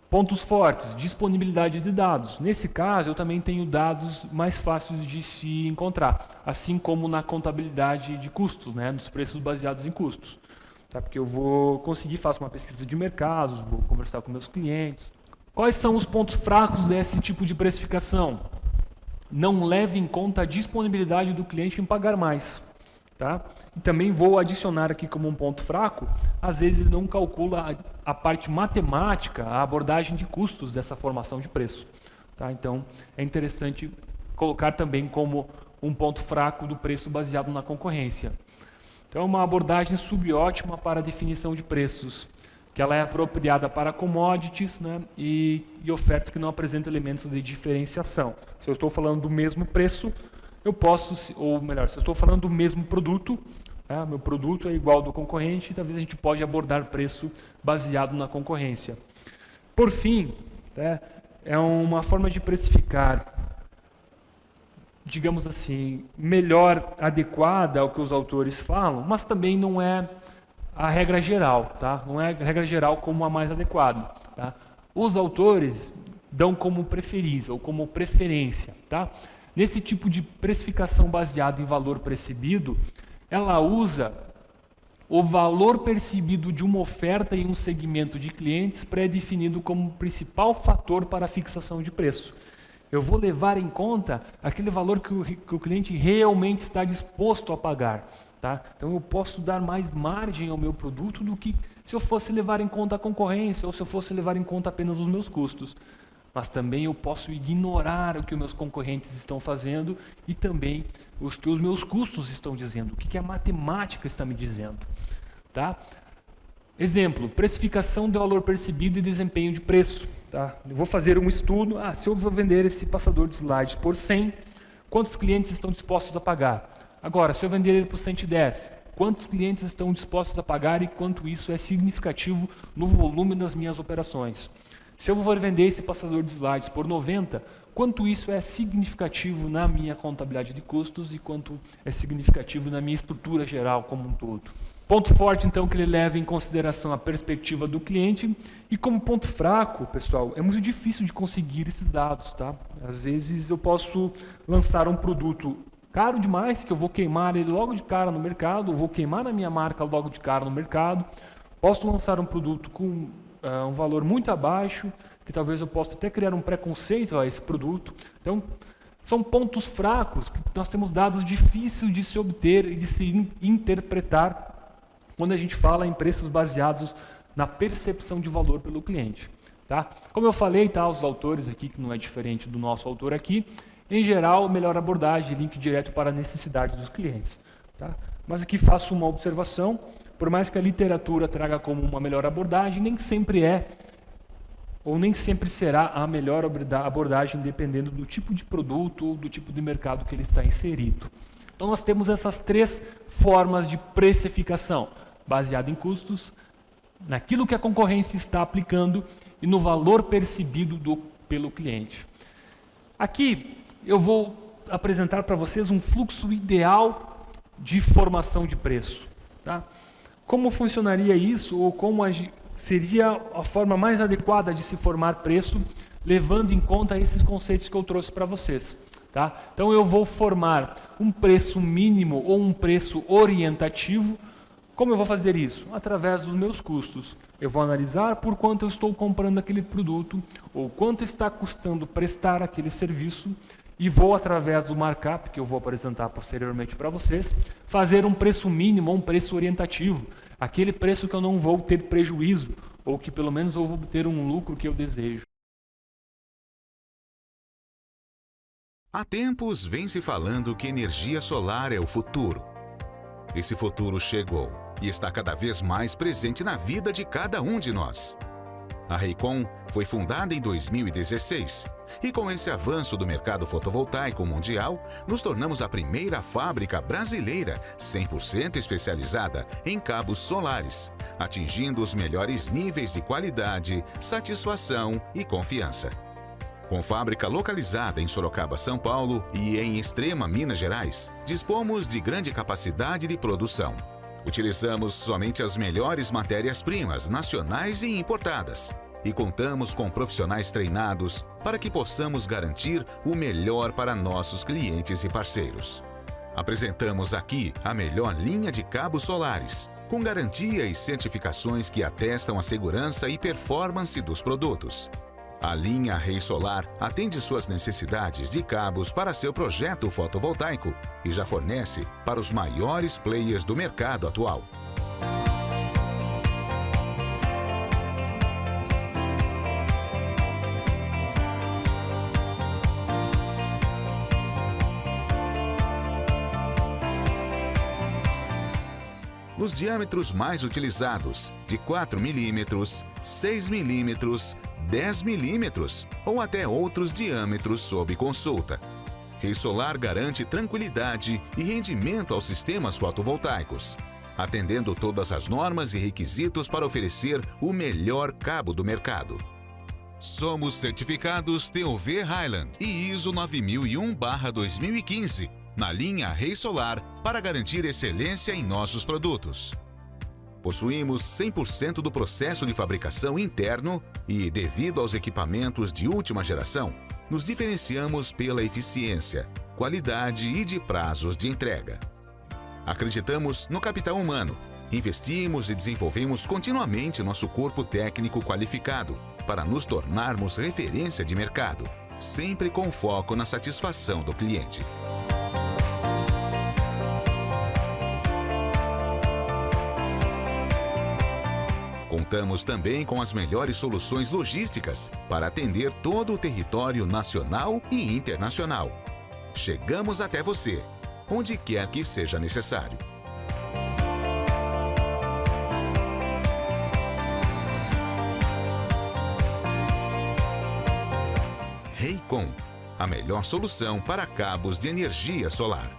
Pontos fortes, disponibilidade de dados. Nesse caso, eu também tenho dados mais fáceis de se encontrar, assim como na contabilidade de custos, né, nos preços baseados em custos. Tá? Porque eu vou conseguir fazer uma pesquisa de mercados, vou conversar com meus clientes. Quais são os pontos fracos desse tipo de precificação? Não leve em conta a disponibilidade do cliente em pagar mais. Tá? E também vou adicionar aqui como um ponto fraco, às vezes não calcula a parte matemática, a abordagem de custos dessa formação de preço. Tá? Então, é interessante colocar também como um ponto fraco do preço baseado na concorrência. Então, é uma abordagem subótima para a definição de preços, que ela é apropriada para commodities, né, e ofertas que não apresentam elementos de diferenciação. Se eu estou falando do mesmo preço, eu posso, ou melhor, se eu estou falando do mesmo produto, meu produto é igual ao do concorrente, talvez a gente pode abordar preço baseado na concorrência. Por fim, é uma forma de precificar, digamos assim, melhor adequada ao que os autores falam, mas também não é a regra geral, tá? Não é a regra geral como a mais adequada. Tá? Os autores dão como preferência ou como preferência. Tá? Nesse tipo de precificação baseada em valor percebido, ela usa o valor percebido de uma oferta em um segmento de clientes pré-definido como principal fator para a fixação de preço. Eu vou levar em conta aquele valor que o cliente realmente está disposto a pagar. Tá? Então eu posso dar mais margem ao meu produto do que se eu fosse levar em conta a concorrência ou se eu fosse levar em conta apenas os meus custos. Mas também eu posso ignorar o que os meus concorrentes estão fazendo e também o que os meus custos estão dizendo, o que a matemática está me dizendo. Tá? Exemplo, precificação de valor percebido e desempenho de preço. Tá? Eu vou fazer um estudo, se eu vou vender esse passador de slides por 100, quantos clientes estão dispostos a pagar? Agora, se eu vender ele por 110, quantos clientes estão dispostos a pagar e quanto isso é significativo no volume das minhas operações? Se eu vou vender esse passador de slides por 90, quanto isso é significativo na minha contabilidade de custos e quanto é significativo na minha estrutura geral como um todo? Ponto forte, então, que ele leva em consideração a perspectiva do cliente, e como ponto fraco, pessoal, é muito difícil de conseguir esses dados. Tá? Às vezes eu posso lançar um produto caro demais, que eu vou queimar ele logo de cara no mercado, eu vou queimar a minha marca logo de cara no mercado. Posso lançar um produto com um valor muito abaixo, que talvez eu possa até criar um preconceito a esse produto. Então, são pontos fracos, que nós temos dados difíceis de se obter e de se interpretar quando a gente fala em preços baseados na percepção de valor pelo cliente. Tá? Como eu falei, tá, os autores aqui, que não é diferente do nosso autor aqui, em geral, melhor abordagem, link direto para a necessidade dos clientes. Tá? Mas aqui faço uma observação, por mais que a literatura traga como uma melhor abordagem, nem sempre é, ou nem sempre será a melhor abordagem, dependendo do tipo de produto ou do tipo de mercado que ele está inserido. Então nós temos essas 3 formas de precificação, baseada em custos, naquilo que a concorrência está aplicando e no valor percebido pelo cliente. Aqui eu vou apresentar para vocês um fluxo ideal de formação de preço. Tá? Como funcionaria isso, ou como seria a forma mais adequada de se formar preço, levando em conta esses conceitos que eu trouxe para vocês. Tá? Então eu vou formar um preço mínimo ou um preço orientativo. Como eu vou fazer isso? Através dos meus custos. Eu vou analisar por quanto eu estou comprando aquele produto ou quanto está custando prestar aquele serviço e vou, através do markup, que eu vou apresentar posteriormente para vocês, fazer um preço mínimo ou um preço orientativo. Aquele preço que eu não vou ter prejuízo ou que pelo menos eu vou ter um lucro que eu desejo. Há tempos vem se falando que energia solar é o futuro. Esse futuro chegou e está cada vez mais presente na vida de cada um de nós. A Raycon foi fundada em 2016 e com esse avanço do mercado fotovoltaico mundial, nos tornamos a primeira fábrica brasileira 100% especializada em cabos solares, atingindo os melhores níveis de qualidade, satisfação e confiança. Com fábrica localizada em Sorocaba, São Paulo e em Extrema, Minas Gerais, dispomos de grande capacidade de produção. Utilizamos somente as melhores matérias-primas nacionais e importadas. E contamos com profissionais treinados para que possamos garantir o melhor para nossos clientes e parceiros. Apresentamos aqui a melhor linha de cabos solares, com garantia e certificações que atestam a segurança e performance dos produtos. A linha Rei Solar atende suas necessidades de cabos para seu projeto fotovoltaico e já fornece para os maiores players do mercado atual. Nos diâmetros mais utilizados, de 4 mm, 6 mm, 10 mm ou até outros diâmetros sob consulta. Rei Solar garante tranquilidade e rendimento aos sistemas fotovoltaicos, atendendo todas as normas e requisitos para oferecer o melhor cabo do mercado. Somos certificados TUV Highland e ISO 9001/2015 na linha Rei Solar para garantir excelência em nossos produtos. Possuímos 100% do processo de fabricação interno e, devido aos equipamentos de última geração, nos diferenciamos pela eficiência, qualidade e de prazos de entrega. Acreditamos no capital humano, investimos e desenvolvemos continuamente nosso corpo técnico qualificado para nos tornarmos referência de mercado, sempre com foco na satisfação do cliente. Contamos também com as melhores soluções logísticas para atender todo o território nacional e internacional. Chegamos até você, onde quer que seja necessário. Telecom, a melhor solução para cabos de energia solar.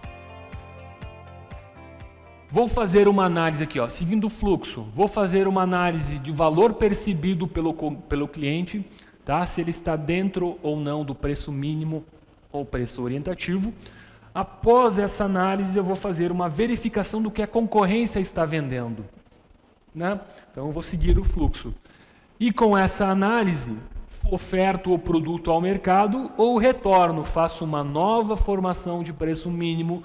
Vou fazer uma análise aqui, seguindo o fluxo. Vou fazer uma análise de valor percebido pelo cliente, tá? Se ele está dentro ou não do preço mínimo ou preço orientativo. Após essa análise, eu vou fazer uma verificação do que a concorrência está vendendo, né? Então, eu vou seguir o fluxo. E com essa análise, oferto o produto ao mercado ou retorno, faço uma nova formação de preço mínimo,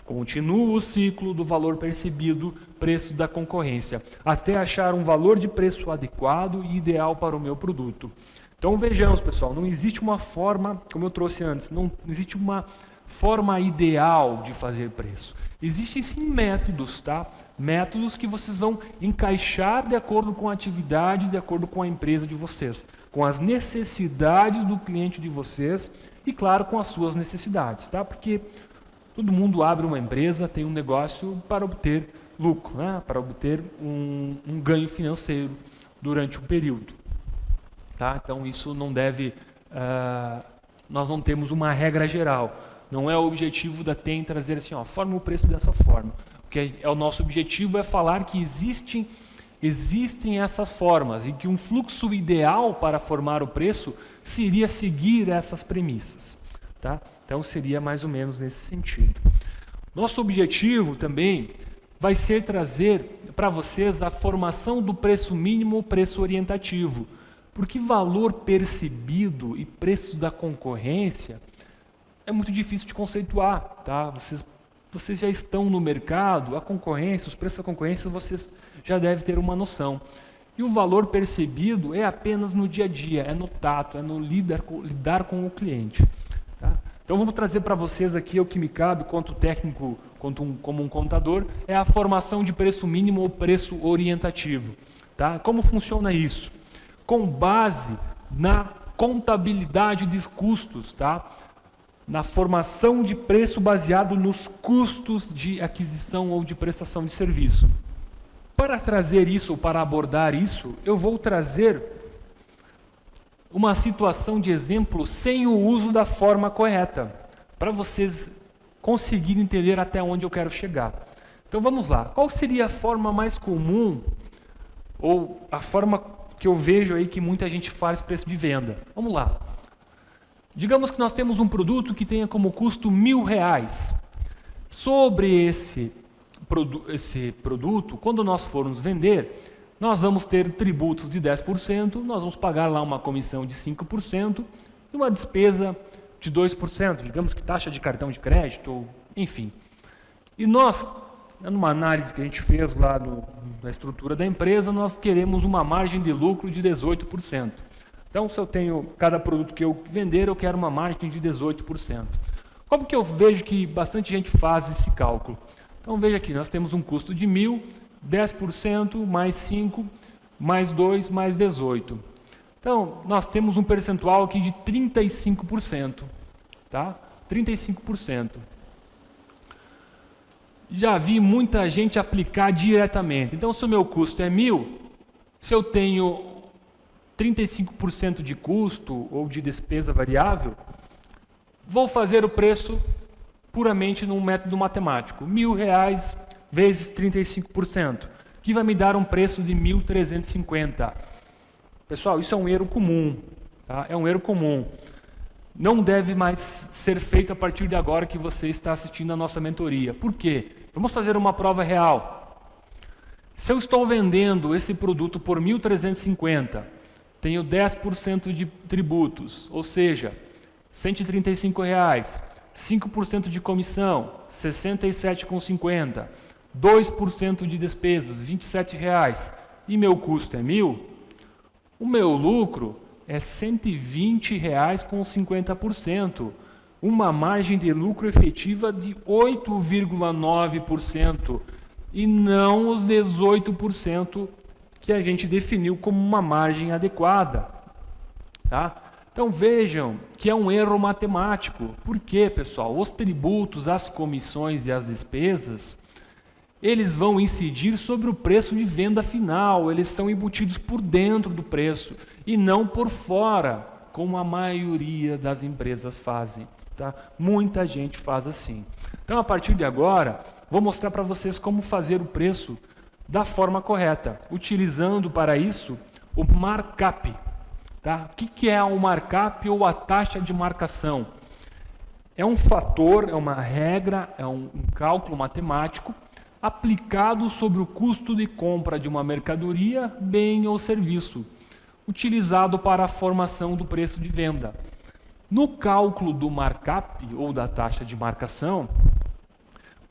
continuo o ciclo do valor percebido, preço da concorrência, até achar um valor de preço adequado e ideal para o meu produto. Então vejamos, pessoal, não existe uma forma, como eu trouxe antes, não existe uma forma ideal de fazer preço. Existem sim métodos, tá? Métodos que vocês vão encaixar de acordo com a atividade, de acordo com a empresa de vocês, com as necessidades do cliente de vocês e, claro, com as suas necessidades, tá? Porque todo mundo abre uma empresa, tem um negócio para obter lucro, né? Para obter um ganho financeiro durante o período. Tá? Então isso não deve, nós não temos uma regra geral. Não é o objetivo da TEM trazer assim, forma o preço dessa forma. O nosso objetivo é falar que existem essas formas e que um fluxo ideal para formar o preço seria seguir essas premissas. Tá? Então seria mais ou menos nesse sentido. Nosso objetivo também vai ser trazer para vocês a formação do preço mínimo ou preço orientativo. Porque valor percebido e preço da concorrência é muito difícil de conceituar. Tá? Vocês já estão no mercado, a concorrência, os preços da concorrência, vocês já devem ter uma noção. E o valor percebido é apenas no dia a dia, é no tato, é no lidar com o cliente. Tá? Então vamos trazer para vocês aqui o que me cabe, quanto técnico, como um contador, é a formação de preço mínimo ou preço orientativo. Tá? Como funciona isso? Com base na contabilidade dos custos, tá? Na formação de preço baseado nos custos de aquisição ou de prestação de serviço. Para trazer isso, ou para abordar isso, eu vou trazer uma situação de exemplo sem o uso da forma correta, para vocês conseguirem entender até onde eu quero chegar. Então vamos lá. Qual seria a forma mais comum, ou a forma que eu vejo aí que muita gente faz preço de venda? Vamos lá. Digamos que nós temos um produto que tenha como custo R$1.000. Sobre esse produto, quando nós formos vender, nós vamos ter tributos de 10%, nós vamos pagar lá uma comissão de 5% e uma despesa de 2%, digamos que taxa de cartão de crédito, enfim. E nós, numa análise que a gente fez lá na estrutura da empresa, nós queremos uma margem de lucro de 18%. Então, se eu tenho cada produto que eu vender, eu quero uma margem de 18%. Como que eu vejo que bastante gente faz esse cálculo? Então, veja aqui, nós temos um custo de 1.000, 10% mais 5, mais 2, mais 18. Então, nós temos um percentual aqui de 35%. Tá? 35%. Já vi muita gente aplicar diretamente. Então, se o meu custo é 1.000, se eu tenho 35% de custo ou de despesa variável, vou fazer o preço puramente num método matemático. R$1.000 vezes 35%, que vai me dar um preço de 1.350. Pessoal, isso é um erro comum. Tá? É um erro comum. Não deve mais ser feito a partir de agora que você está assistindo a nossa mentoria. Por quê? Vamos fazer uma prova real. Se eu estou vendendo esse produto por 1.350, tenho 10% de tributos, ou seja, R$135, 5% de comissão, R$ 67,50, 2% de despesas, R$ 27,00, e meu custo é 1.000, o meu lucro é R$ 120,50%, uma margem de lucro efetiva de 8,9%, e não os 18% que a gente definiu como uma margem adequada. Tá? Então vejam que é um erro matemático. Por quê, pessoal? Os tributos, as comissões e as despesas, eles vão incidir sobre o preço de venda final, eles são embutidos por dentro do preço e não por fora. como a maioria das empresas fazem. Tá? Muita gente faz assim. Então, a partir de agora, vou mostrar para vocês como fazer o preço da forma correta, utilizando para isso o markup. Tá? O que é o markup ou a taxa de marcação? É um fator, é uma regra, é um cálculo matemático aplicado sobre o custo de compra de uma mercadoria, bem ou serviço, utilizado para a formação do preço de venda. No cálculo do markup ou da taxa de marcação,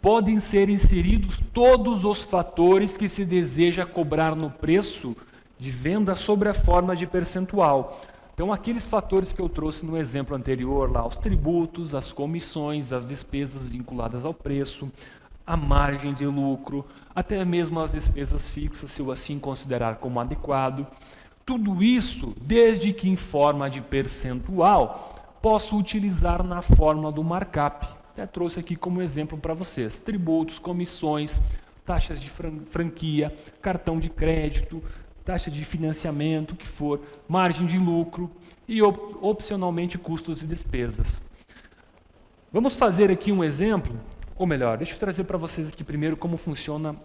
podem ser inseridos todos os fatores que se deseja cobrar no preço de venda sobre a forma de percentual. Então, aqueles fatores que eu trouxe no exemplo anterior, lá, os tributos, as comissões, as despesas vinculadas ao preço, a margem de lucro, até mesmo as despesas fixas, se eu assim considerar como adequado. Tudo isso, desde que em forma de percentual, posso utilizar na fórmula do markup. Até trouxe aqui como exemplo para vocês. Tributos, comissões, taxas de franquia, cartão de crédito, taxa de financiamento, o que for, margem de lucro e, opcionalmente, custos e despesas. Vamos fazer aqui um exemplo, ou melhor, deixa eu trazer para vocês aqui primeiro como funciona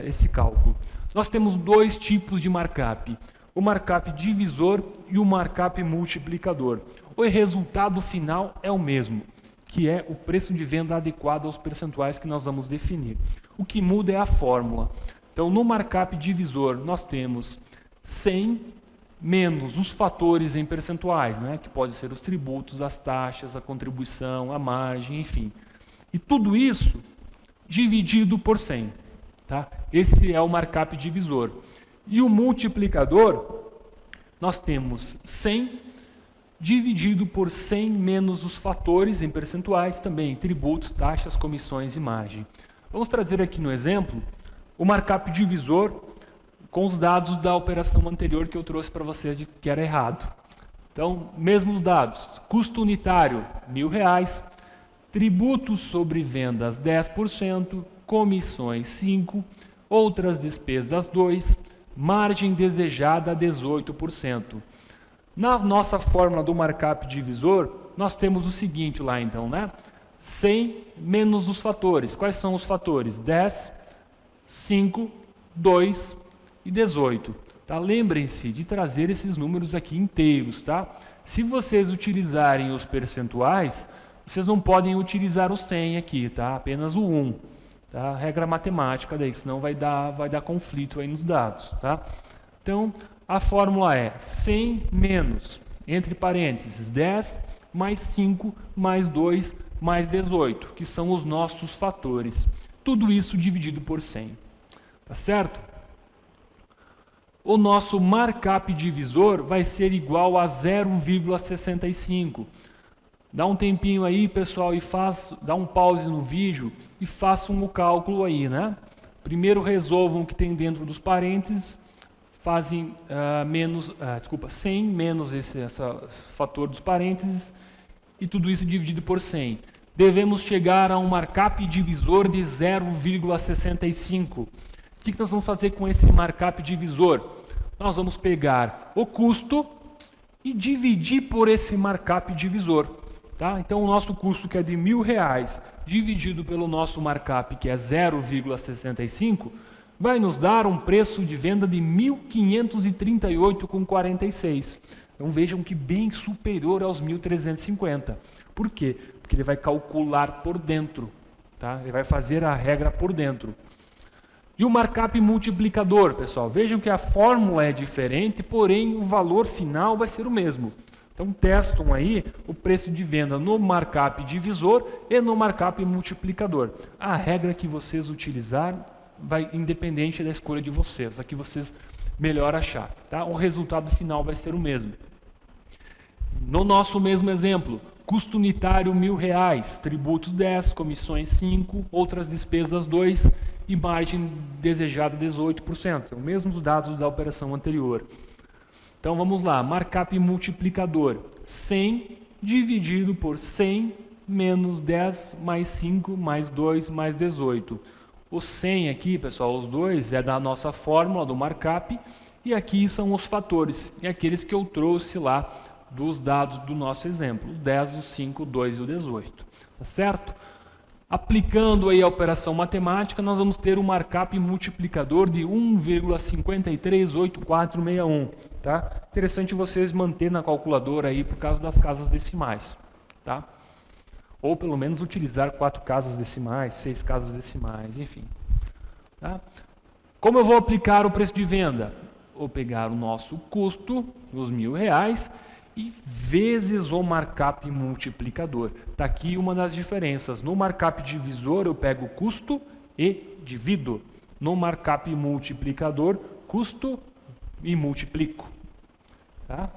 esse cálculo. Nós temos dois tipos de markup, o markup divisor e o markup multiplicador. O resultado final é o mesmo, que é o preço de venda adequado aos percentuais que nós vamos definir. O que muda é a fórmula. Então, no markup divisor, nós temos 100 menos os fatores em percentuais, né, que podem ser os tributos, as taxas, a contribuição, a margem, enfim. E tudo isso dividido por 100. Tá? Esse é o markup divisor. E o multiplicador, nós temos 100 dividido por 100 menos os fatores em percentuais, também tributos, taxas, comissões e margem. Vamos trazer aqui no exemplo o markup divisor com os dados da operação anterior que eu trouxe para vocês de que era errado. Então, mesmos dados, custo unitário R$1.000, tributos sobre vendas 10%, comissões 5%, outras despesas 2%, margem desejada 18%. Na nossa fórmula do markup divisor, nós temos o seguinte lá então, né? 100 menos os fatores. Quais são os fatores? 10, 5, 2 e 18. Tá? Lembrem-se de trazer esses números aqui inteiros. Tá? Se vocês utilizarem os percentuais, vocês não podem utilizar o 100 aqui, tá? Apenas o 1. Tá? Regra matemática daí, senão vai dar conflito aí nos dados. Tá? Então, a fórmula é 100 menos, entre parênteses, 10 mais 5 mais 2 mais 18, que são os nossos fatores. Tudo isso dividido por 100. Tá certo? O nosso markup divisor vai ser igual a 0,65. Dá um tempinho aí, pessoal, e dá um pause no vídeo e façam o cálculo aí, né? Primeiro resolvam o que tem dentro dos parênteses, fazem 100 menos esse fator dos parênteses e tudo isso dividido por 100. Devemos chegar a um markup divisor de 0,65. O que nós vamos fazer com esse markup divisor? Nós vamos pegar o custo e dividir por esse markup divisor. Tá? Então, o nosso custo, que é de R$1.000, dividido pelo nosso markup, que é 0,65, vai nos dar um preço de venda de R$ 1.538,46. Então, vejam que bem superior aos 1.350. Por quê? Porque ele vai calcular por dentro. Tá? Ele vai fazer a regra por dentro. E o markup multiplicador, pessoal, vejam que a fórmula é diferente, porém o valor final vai ser o mesmo. Então, testam aí o preço de venda no markup divisor e no markup multiplicador. A regra que vocês utilizar vai independente da escolha de vocês, a que vocês melhor achar. Tá? O resultado final vai ser o mesmo. No nosso mesmo exemplo, custo unitário R$1.000, tributos 10, comissões 5, outras despesas 2 e margem desejada 18%. Então, mesmos dados da operação anterior. Então vamos lá, markup multiplicador, 100 dividido por 100 menos 10 mais 5 mais 2 mais 18. O 100 aqui, pessoal, os dois é da nossa fórmula do markup e aqui são os fatores, e aqueles que eu trouxe lá dos dados do nosso exemplo, os 10, os 5, o 2 e o 18. Tá certo? Aplicando aí a operação matemática, nós vamos ter um markup multiplicador de 1,538461. Tá? Interessante vocês manter na calculadora aí por causa das casas decimais. Tá? Ou pelo menos utilizar 4 casas decimais, 6 casas decimais, enfim. Tá? Como eu vou aplicar o preço de venda? Vou pegar o nosso custo, os R$1.000, e vezes o markup multiplicador. Está aqui uma das diferenças. No markup divisor eu pego o custo e divido. No markup multiplicador, custo e multiplico. Tá?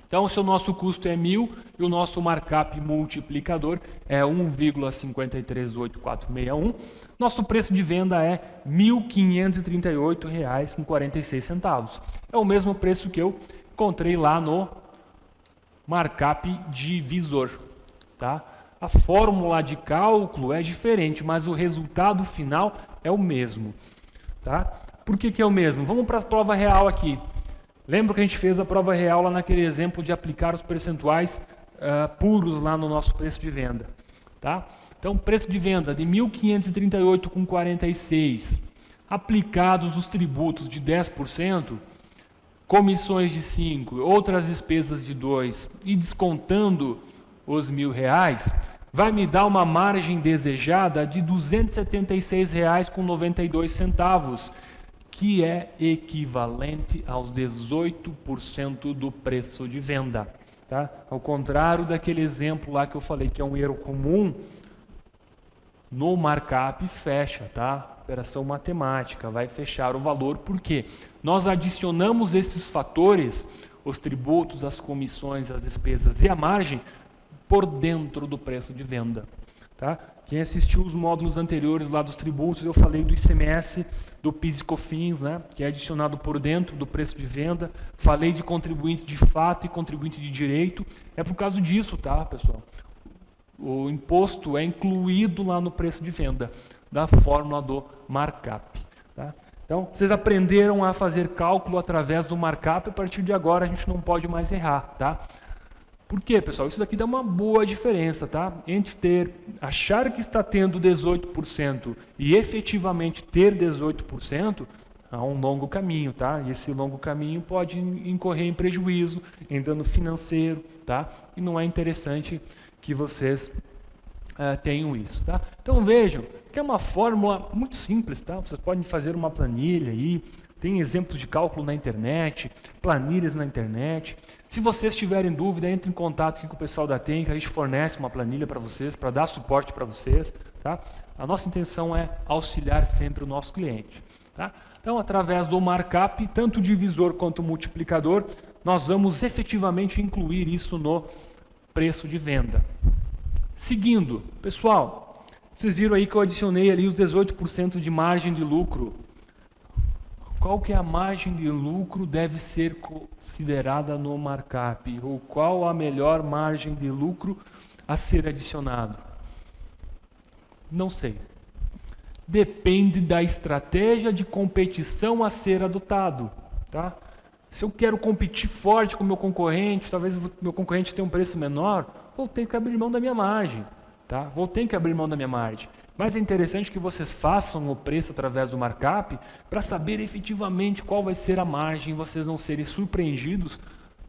Então, se o nosso custo é 1.000 e o nosso markup multiplicador é 1,538461, nosso preço de venda é R$ 1.538,46. É o mesmo preço que eu encontrei lá no markup divisor. Tá? A fórmula de cálculo é diferente, mas o resultado final é o mesmo. Tá? Por que é o mesmo? Vamos para a prova real aqui. Lembra que a gente fez a prova real lá naquele exemplo de aplicar os percentuais puros lá no nosso preço de venda. Tá? Então, preço de venda de R$ 1.538,46, aplicados os tributos de 10%, comissões de 5%, outras despesas de 2% e descontando os R$1.000, vai me dar uma margem desejada de R$ 276,92, que é equivalente aos 18% do preço de venda. Tá? Ao contrário daquele exemplo lá que eu falei que é um erro comum, no markup fecha, tá? Operação matemática, vai fechar o valor, porque nós adicionamos esses fatores, os tributos, as comissões, as despesas e a margem, por dentro do preço de venda. Tá? Quem assistiu os módulos anteriores lá dos tributos, eu falei do ICMS, do PIS e COFINS, né, que é adicionado por dentro do preço de venda. Falei de contribuinte de fato e contribuinte de direito. É por causa disso, tá, pessoal? O imposto é incluído lá no preço de venda, da fórmula do markup. Tá? Então, vocês aprenderam a fazer cálculo através do markup, a partir de agora a gente não pode mais errar. Tá? Por quê, pessoal? Isso daqui dá uma boa diferença, tá? Entre achar que está tendo 18% e efetivamente ter 18%, há um longo caminho, tá? E esse longo caminho pode incorrer em prejuízo, em dano financeiro, tá? E não é interessante que vocês tenham isso, tá? Então vejam que é uma fórmula muito simples, tá? Vocês podem fazer uma planilha aí, tem exemplos de cálculo na internet, planilhas na internet. Se vocês tiverem dúvida, entre em contato aqui com o pessoal da TEM, que a gente fornece uma planilha para vocês, para dar suporte para vocês. Tá? A nossa intenção é auxiliar sempre o nosso cliente. Tá? Então, através do markup, tanto o divisor quanto o multiplicador, nós vamos efetivamente incluir isso no preço de venda. Seguindo, pessoal, vocês viram aí que eu adicionei ali os 18% de margem de lucro. Qual que é a margem de lucro deve ser considerada no markup? Ou qual a melhor margem de lucro a ser adicionado? Não sei. Depende da estratégia de competição a ser adotado. Tá? Se eu quero competir forte com o meu concorrente, talvez o meu concorrente tenha um preço menor, vou ter que abrir mão da minha margem. Tá? Vou ter que abrir mão da minha margem. Mas é interessante que vocês façam o preço através do markup para saber efetivamente qual vai ser a margem e vocês não serem surpreendidos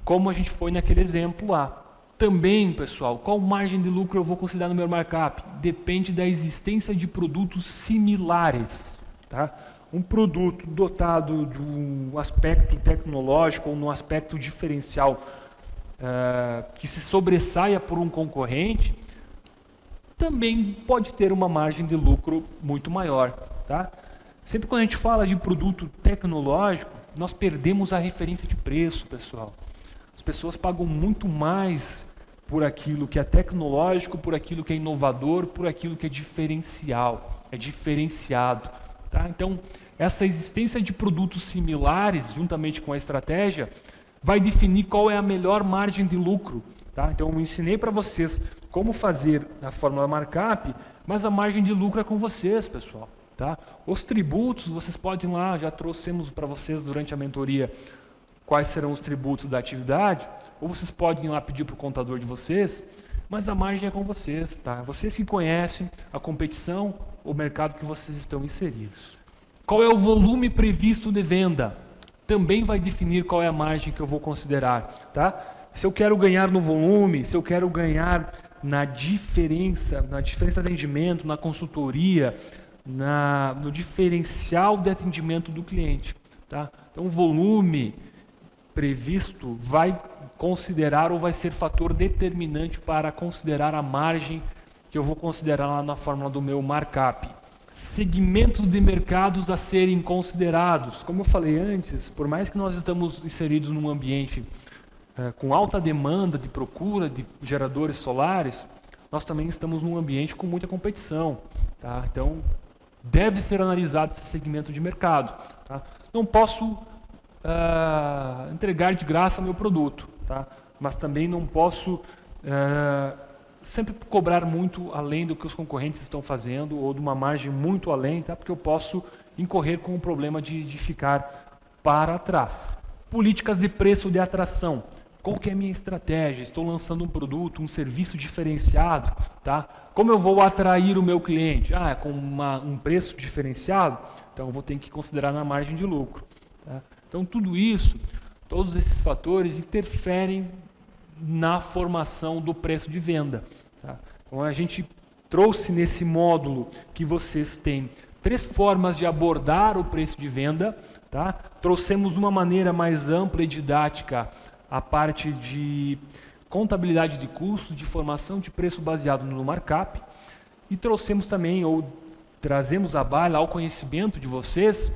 como a gente foi naquele exemplo lá. Também, pessoal, qual margem de lucro eu vou considerar no meu markup? Depende da existência de produtos similares. Tá? Um produto dotado de um aspecto tecnológico ou num aspecto diferencial que se sobressaia por um concorrente, também pode ter uma margem de lucro muito maior. Tá? Sempre quando a gente fala de produto tecnológico, nós perdemos a referência de preço, pessoal. As pessoas pagam muito mais por aquilo que é tecnológico, por aquilo que é inovador, por aquilo que é diferencial, é diferenciado. Tá? Então, essa existência de produtos similares, juntamente com a estratégia, vai definir qual é a melhor margem de lucro. Tá? Então, eu ensinei para vocês como fazer a fórmula markup, mas a margem de lucro é com vocês, pessoal. Tá? Os tributos, vocês podem ir lá, já trouxemos para vocês durante a mentoria quais serão os tributos da atividade, ou vocês podem ir lá pedir para o contador de vocês, mas a margem é com vocês, tá? Vocês que conhecem a competição, o mercado que vocês estão inseridos. Qual é o volume previsto de venda? Também vai definir qual é a margem que eu vou considerar, tá? Se eu quero ganhar no volume, se eu quero ganhar na diferença de atendimento, na consultoria, no diferencial de atendimento do cliente, tá? Então o volume previsto vai considerar ou vai ser fator determinante para considerar a margem que eu vou considerar lá na fórmula do meu markup. Segmentos de mercados a serem considerados. Como eu falei antes, por mais que nós estamos inseridos num ambiente com alta demanda de procura de geradores solares, nós também estamos num ambiente com muita competição, tá? Então, deve ser analisado esse segmento de mercado, tá? Não posso entregar de graça meu produto, tá? Mas também não posso sempre cobrar muito além do que os concorrentes estão fazendo ou de uma margem muito além, tá? Porque eu posso incorrer com o problema de ficar para trás. Políticas de preço de atração. Qual que é a minha estratégia? Estou lançando um produto, um serviço diferenciado, tá? Como eu vou atrair o meu cliente? Com um preço diferenciado? Então eu vou ter que considerar na margem de lucro, tá? Então tudo isso, todos esses fatores interferem na formação do preço de venda, tá? Então a gente trouxe nesse módulo que vocês têm 3 formas de abordar o preço de venda, tá? Trouxemos de uma maneira mais ampla e didática a parte de contabilidade de custos, de formação de preço baseado no markup, e trouxemos também, ou trazemos à baila, ao conhecimento de vocês,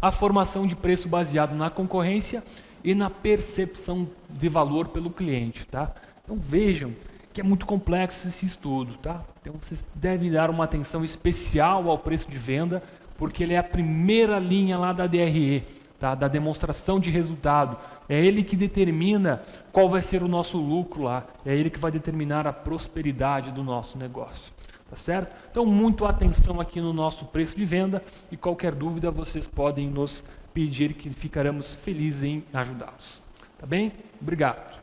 a formação de preço baseado na concorrência e na percepção de valor pelo cliente, tá? Então vejam que é muito complexo esse estudo, tá? Então vocês devem dar uma atenção especial ao preço de venda, porque ele é a primeira linha lá da DRE, tá? Da demonstração de resultado. É ele que determina qual vai ser o nosso lucro lá, é ele que vai determinar a prosperidade do nosso negócio. Tá certo? Então, muito atenção aqui no nosso preço de venda, e qualquer dúvida vocês podem nos pedir, que ficaremos felizes em ajudá-los. Tá bem? Obrigado.